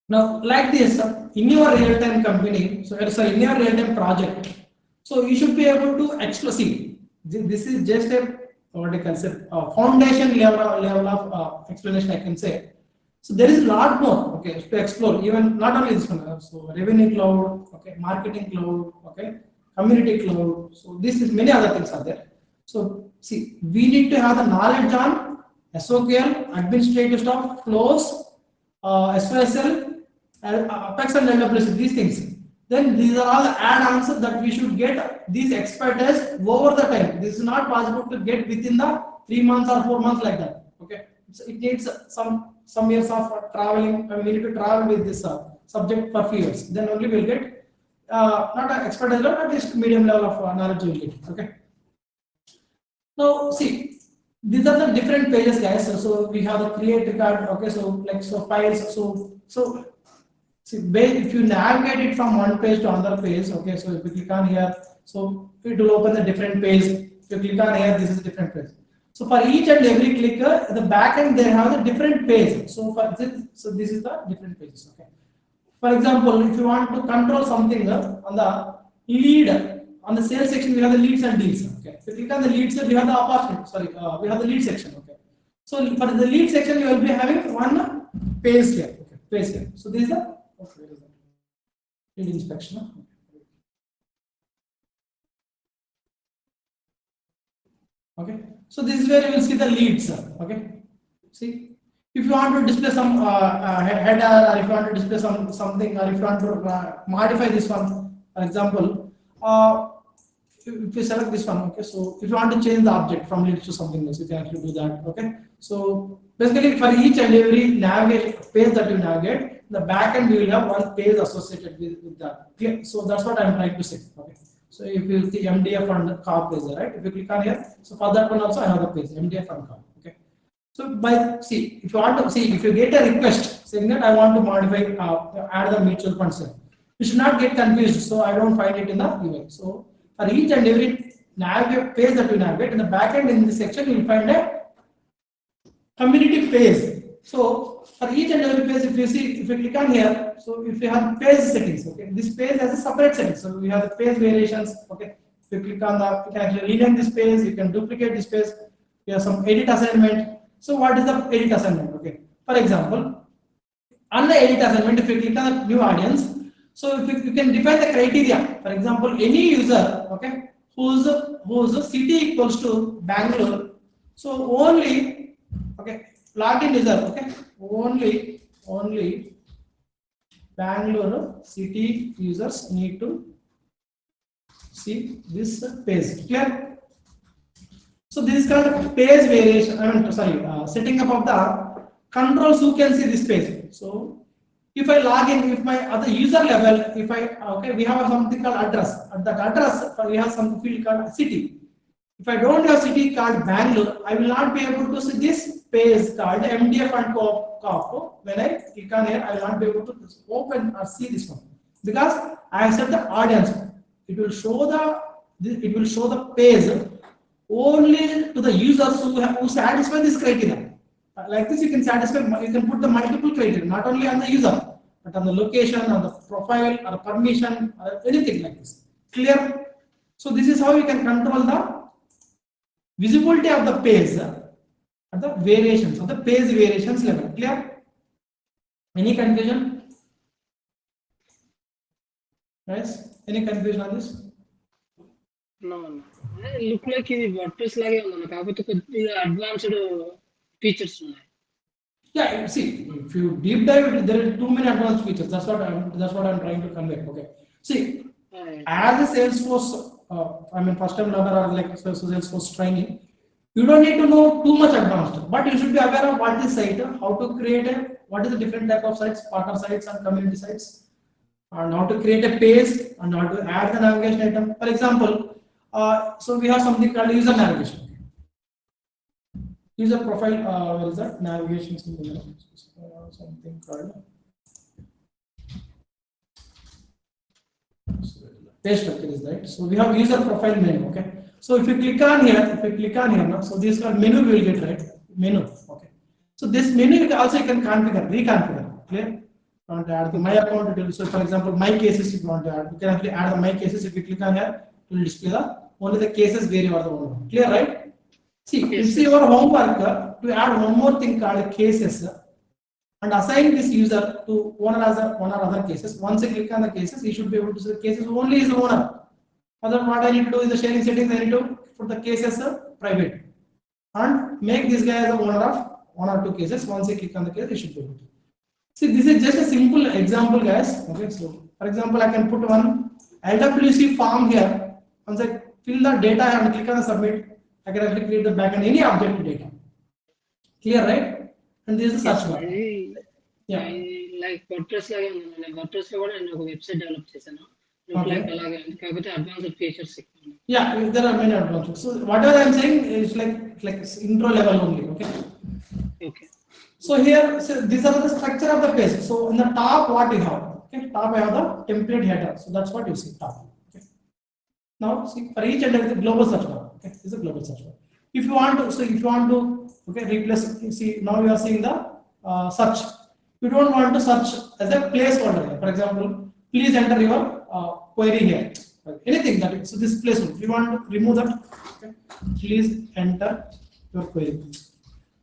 Now, like this, in your real-time company, in your real-time project, so you should be able to explore. See, this is just a what I can say foundation level of explanation. I can say. So there is a lot more. Okay, to explore. Even not only this one. So revenue cloud. Okay, marketing cloud. Okay, community cloud. So this is many other things are there. So see, we need to have the knowledge on SOQL, administrative stuff, flows, SQL, Apex and AWS, these things. Then these are all the add-ons that we should get these expertise over the time. This is not possible to get within the 3 months or 4 months like that. Okay, so it needs some years of traveling. We need to travel with this subject for few years. Then only we'll get not an expertise level, at least medium level of knowledge we'll get. Okay. Now see, these are the different pages, guys. So we have the create record. Okay, so files. So see, if you navigate it from one page to another page, okay. So if you click on here, so it will open the different page. If you click on here, this is a different page. So for each and every clicker, the back end they have a different page. So for this, this is the different pages. Okay. For example, if you want to control something on the lead. On the sales section, we have the leads and deals. Okay. If you click on the leads, we have the opportunity. We have the lead section. Okay. So for the lead section, you will be having one page here. Okay. Page here. So this is the lead inspection. Okay. So this is where you will see the leads. Okay. See, if you want to display some header, or if you want to display something, or if you want to modify this one, for example. If you select this one, okay, so if you want to change the object from leads to something else, you can actually do that. Okay, so basically for each and every navigation page that you navigate, the back end we will have one page associated with that. Okay, so that's what I'm trying to say. Okay, so if you see MDF and COP is there, right? If you click on here, so for that one also I have the page MDF and COP. Okay, so if you want to see, if you get a request saying that I want to modify, add the mutual funds here. You should not get confused, so I don't find it in the UI. So for each and every page that you navigate, in the back end in this section, you will find a community page. So for each and every page, if you click on here, so if you have page settings, okay, this page has a separate setting. So we have the page variations. Okay, if you click on you can actually rename this page, you can duplicate this page. You have some edit assignment. So what is the edit assignment? Okay, for example, on the edit assignment, if you click on the new audience. So if you can define the criteria, for example, any user, okay, whose city equals to Bangalore, so only, okay, login user, okay, only Bangalore city users need to see this page. Clear? So this is called page variation. Setting up of the controls who can see this page. So If I log in, if my other user level, if I, okay, we have something called address. At that address, we have some field called city. If I don't have city called Bangalore, I will not be able to see this page called MDF and COP. When I click on here, I will not be able to open or see this one because I have set the audience. It will show the page only to the users who satisfy this criteria. Like this, you can put the multiple criteria, not only on the user, but on the location, on the profile, or permission, or anything like this. Clear? So this is how you can control the visibility of the page at the variations of the page variations level. Clear? Any confusion? Guys, any confusion on this? No. Look like ఇది WordPress లాగే ఉంది కాకపోతే కొద్దిగా advanced features ఉన్నాయి. Yeah, see, if you deep dive, there are too many advanced features. That's what I'm trying to convey. Okay. See, as a Salesforce, first time learner or like Salesforce training, you don't need to know too much advanced, but you should be aware of what is site, how to create what is the different type of sites, partner sites and community sites, and how to create a page and how to add the navigation item. For example, so we have something called user navigation. User profile, where is that? Navigation, something called page structure is that. So we have user profile menu. Okay. So if you click on here, now, so this called menu we will get, right? Menu. Okay. So this menu also you can reconfigure. Clear? You want to add the my account. So for example, my cases if you want to add, you can actually add the my cases. If you click on here, it will display only the cases where you are the owner. Clear, right? See, it's your homework to add one more thing called cases and assign this user to one or other cases. Once you click on the cases, you should be able to see the cases only is the owner. Other what I need to do is the sharing settings. I need to put the cases private and make this guy as the owner of one or two cases. Once you click on the case, you should be able to. See, this is just a simple example, guys. Okay, so for example, I can put one LWC form here. Once I fill the data and click on the submit, I can actually create the backend any object data. Clear, right? And this is the search bar. Yeah. Like WordPress లాగే ఉంది. నేను WordPress లో కూడా నేను ఒక website develop చేశాను. Like అలాగే కాకపోతే అడ్వాన్స్డ్ ఫీచర్స్ ఎక్కువ. Yeah, there are many advanced. So whatever I'm saying is like intro level only. Okay. So here, so these are the structure of the page. So in the top, what you have? Okay, top I have the template header. So that's what you see top. Okay. Now see for each and every global search bar. Okay, this is a global search bar. If you want to, okay, replace. See now you are seeing the search. You don't want to search as a placeholder. For example, please enter your query here. Anything that is, so this placeholder. You want to remove that. Okay. Please enter your query.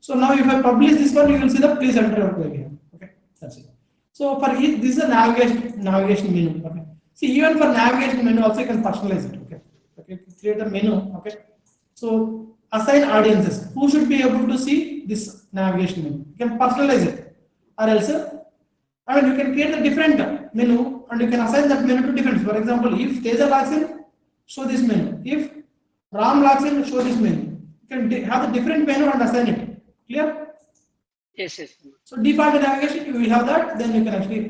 So now if I publish this one, you will see the please enter your query here. Okay, that's it. So for each, this is a navigation menu. Okay. See, even for navigation menu also you can personalize it. Okay. Create a menu. Okay. So assign audiences who should be able to see this navigation menu. You can personalize it, or else, you can create a different menu and you can assign that menu to different. For example, if Teja logs in, show this menu. If Ram logs in, show this menu. You can have a different menu and assign it. Clear? Yes. So default navigation, you will have that. Then you can actually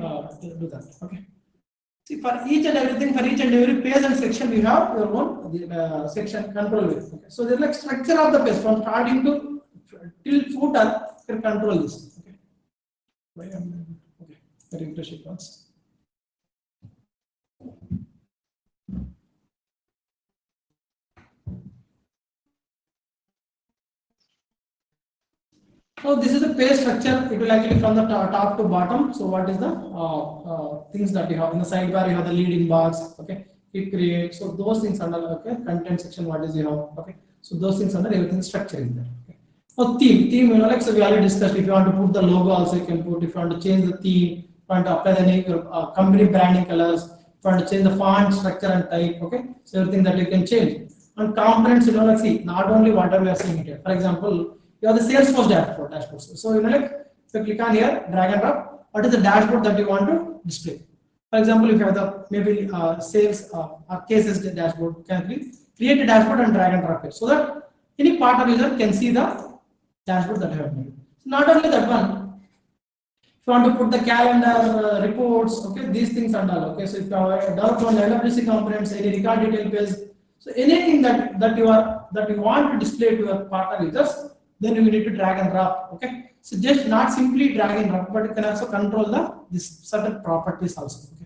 do that. Okay. See, for each and everything, for each and every page and section, you have your own section control with. Okay. So there's like structure of the page from starting to till footer. You can control this. Okay. Okay. Refresh it once. So this is the page structure. It will actually from the top to bottom. So what is the things that you have in the sidebar? You have the lead inbox. Okay, click create. So those things under content section. What is you have? Okay, so those things under everything structure is there. Okay. Now theme. Like so we already discussed. If you want to put the logo, also you can put. If you want to change the theme, if you want to apply any company branding colors, if you want to change the font structure and type. Okay, so everything that you can change. And components, like see, not only whatever we are seeing here. For example, you have the Salesforce dashboard. So like if you click on here, drag and drop, what is the dashboard that you want to display? For example, if you have the maybe sales or cases dashboard, you can create a dashboard and drag and drop it so that any partner user can see the dashboard that you have made. So not only that one, if you want to put the calendar, reports, okay, these things and all, okay. So if you have a doubt on LWC components, any record detail page, so anything that you want to display to your partner users, then you need to drag and drop, okay. So just not simply drag and drop, but you can also control this certain properties also, okay.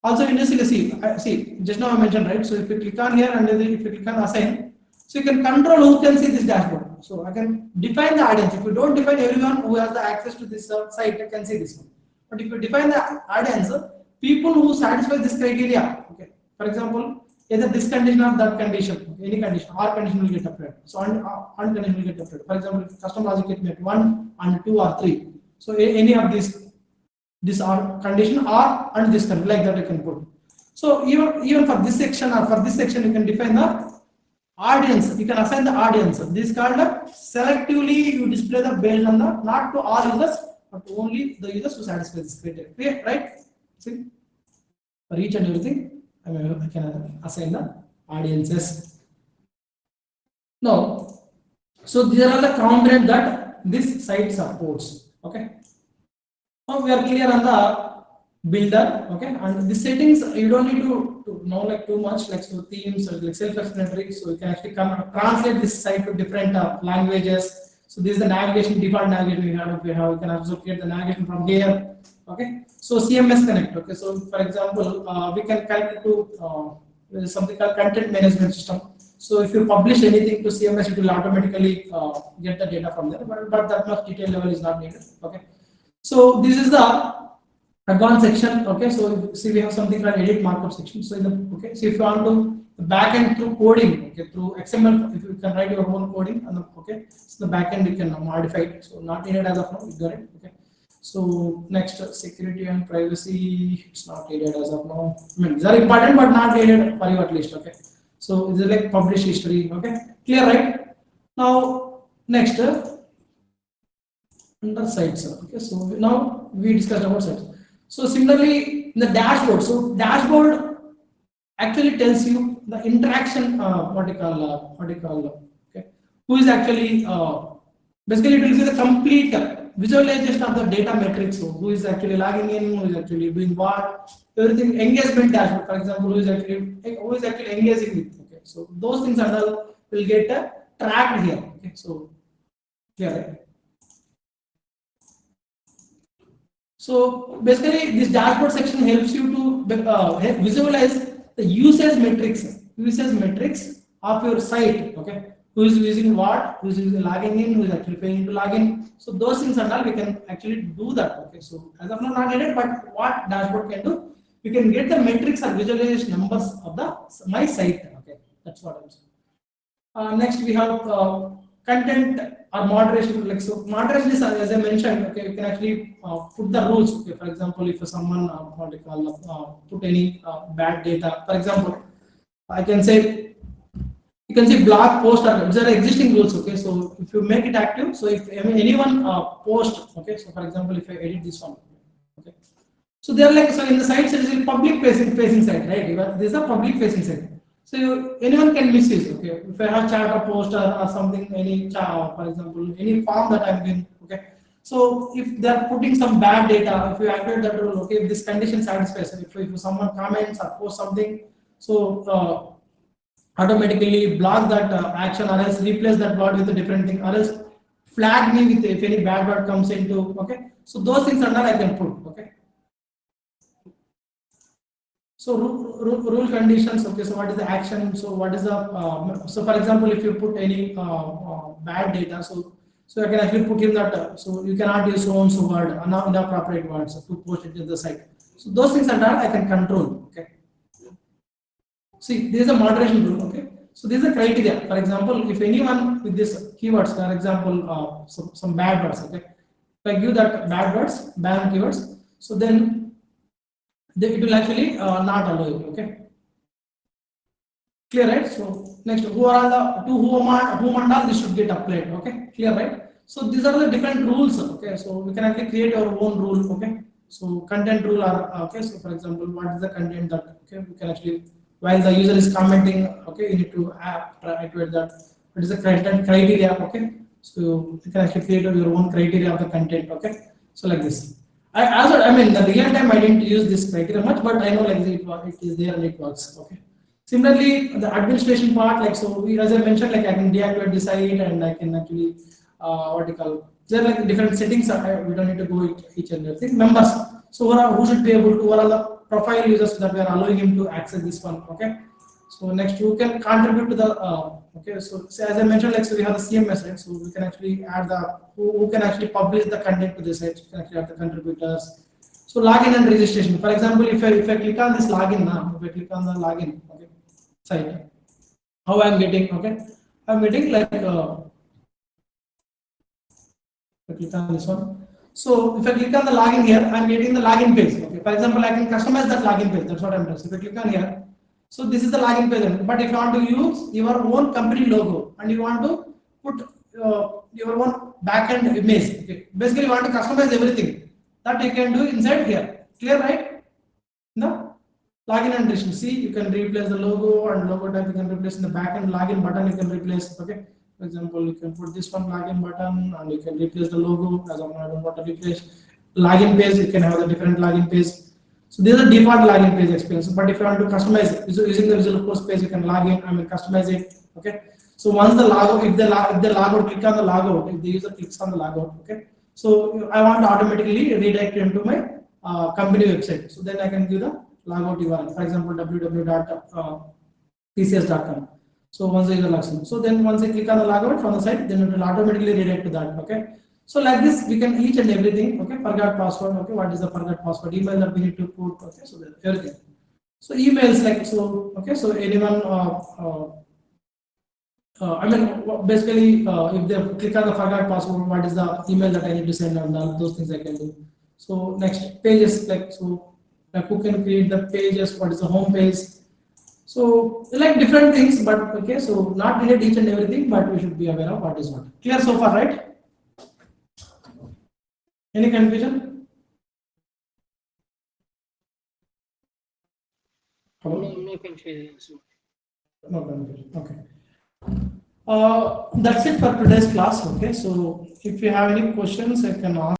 Also, initially, see, just now I mentioned, right? So if you click on here and if you click on assign, so you can control who can see this dashboard. So I can define the audience. If you don't define everyone who has the access to this site can see this one. But if you define the audience, people who satisfy this criteria, okay. For example, either this condition or that condition, any condition, or condition will get applied. So on condition will get applied. For example, if custom logic get met 1 and 2 or 3. So any of these. This are condition or and this condition, like that you can put. So even for this section or for this section, you can define the audience. You can assign the audience. This is called selectively you display the based on the not to all users, but only the users who satisfy this criteria. Clear, right? See, for each and everything, I can assign the audiences. Now, so these are the components that this site supports. Okay. Now we are clear on the builder, okay, and the settings you don't need to know like too much, like so themes or like self-explanatory. So you can actually translate this site to different languages. So this is the navigation, default navigation we have. You can also create the navigation from here, okay. So CMS Connect, okay. So for example, we can connect it to there is something called content management system. So if you publish anything to CMS, it will automatically get the data from there, but that much detail level is not needed, okay. So this is the advanced section, okay. So see we have something called edit markup section. So in the okay, so if you want to the backend through coding, okay, through XML, if you can write your own coding, and okay, so the backend you can modify it. So not needed as of now, you got it, okay. So next security and privacy, it's not needed as of now. I mean these are important but not needed for you at least, okay. So this is like publish history, okay, clear, right? Now next. Under sites, okay. So now we discussed about sites. So similarly, in the dashboard. So dashboard actually tells you the interaction. What you call, okay. Who is actually basically it will give the complete visualization of the data metrics. So who is actually logging in, who is actually doing what, everything. Engagement dashboard, for example, who is actually engaging with. Okay. So those things and all will get tracked here. Okay. So here, right? So basically, this dashboard section helps you to visualize the usage metrics of your site. Okay, who is using what, who is logging in, who is actually paying to log in. So those things and all we can actually do that. Okay, so as of now not needed, but what dashboard can do, we can get the metrics or visualization numbers of my site. Okay, that's what I'm saying. Next we have content or moderation. Like so, moderation is as I mentioned. Okay, you can actually put the rules. Okay, for example, if someone put any bad data, for example, I can say you can see blog post or these are existing rules. Okay, so if you make it active, so if anyone post, okay, so for example, if I edit this one, okay, so they are like so in the site, it is a public facing site, right? This is a public facing site. So anyone can misuse. Okay, if I have chat or post or something, any chat, for example, any form that I'm doing. Okay, so if they are putting some bad data, if you activate that rule, okay, if this condition satisfies, if someone comments or post something, so automatically block that action or else replace that word with a different thing or else flag me with if any bad word comes into. Okay, so those things are not I can put. Okay. So rule conditions. Okay, so what is the action? So what is the so for example, if you put any bad data, so I can actually put in that. So you cannot use so and so word, inappropriate words to post it to the site. So those things are done. I can control. Okay. See, this is a moderation rule. Okay. So this is a criteria. For example, if anyone with this keywords, for example, some bad words. Okay. If I give that bad words, ban keywords, so then it will actually not allow it. Okay, clear, right? So next, who are the to whom and all this should get applied. Okay, clear, right? So these are the different rules. Okay, so we can actually create our own rule. Okay, so content rule are okay. So for example, what is the content that okay we can actually while the user is commenting. Okay, you need to activate that. What is the content criteria? Okay, so you can actually create your own criteria of the content. Okay. So like this. I mean, the real time I didn't use this criteria much, but I know like it is there and it works. Okay. Similarly, the administration part, like so, as I mentioned, like I can deactivate the site and I can actually what you call. There are like different settings. We don't need to go each and everything. Members. So who should be able to? What are the profile users that we are allowing him to access this one? Okay. So next, you can contribute to the okay. So as I mentioned, like so we have the CMS, right? So we can actually add the who can actually publish the content to the site. You can actually add the contributors. So login and registration. For example, if I click on this login now, if I click on the login, okay, site, how I'm getting, okay, I'm getting like if I click on this one. So if I click on the login here, I'm getting the login page. Okay, for example, I can customize that login page. That's what I'm doing. So if I click on here, so this is the login page. But if you want to use your own company logo and you want to put your own backend image, okay, basically you want to customize everything that you can do inside here. Clear, right? No? Login and registration. See, you can replace the logo and logo type. You can replace in the backend login button. You can replace. Okay. For example, you can put this one login button and you can replace the logo. As of now, I don't want to replace login page. You can have a different login page. So these are default login page experience. But if you want to customize it, using the Visual Force page, you can log in. I mean, customize it. Okay. So once the logout, if they log out, click on the logout. If the user clicks on the logout, okay. So I want to automatically redirect into my company website. So then I can give the logout URL. For example, www.tcs.com. So once the user logs in, so then once I click on the logout from the site, then it will automatically redirect to that. Okay. So like this, we can each and everything. Okay. Forgot password. Okay. What is the forgot password? Email that we need to put. Okay. So everything. So emails like so. Okay. So anyone. I mean, basically, if they click on the forgot password, what is the email that I need to send, and all those things I can do. So next pages, like so, like who can create the pages? What is the home page? So like different things, but okay. So not related each and everything, but we should be aware of what is what. Clear so far, right? Any confusion? Hello? No confusion. No confusion. Okay. That's it for today's class. Okay. So if you have any questions, I can ask.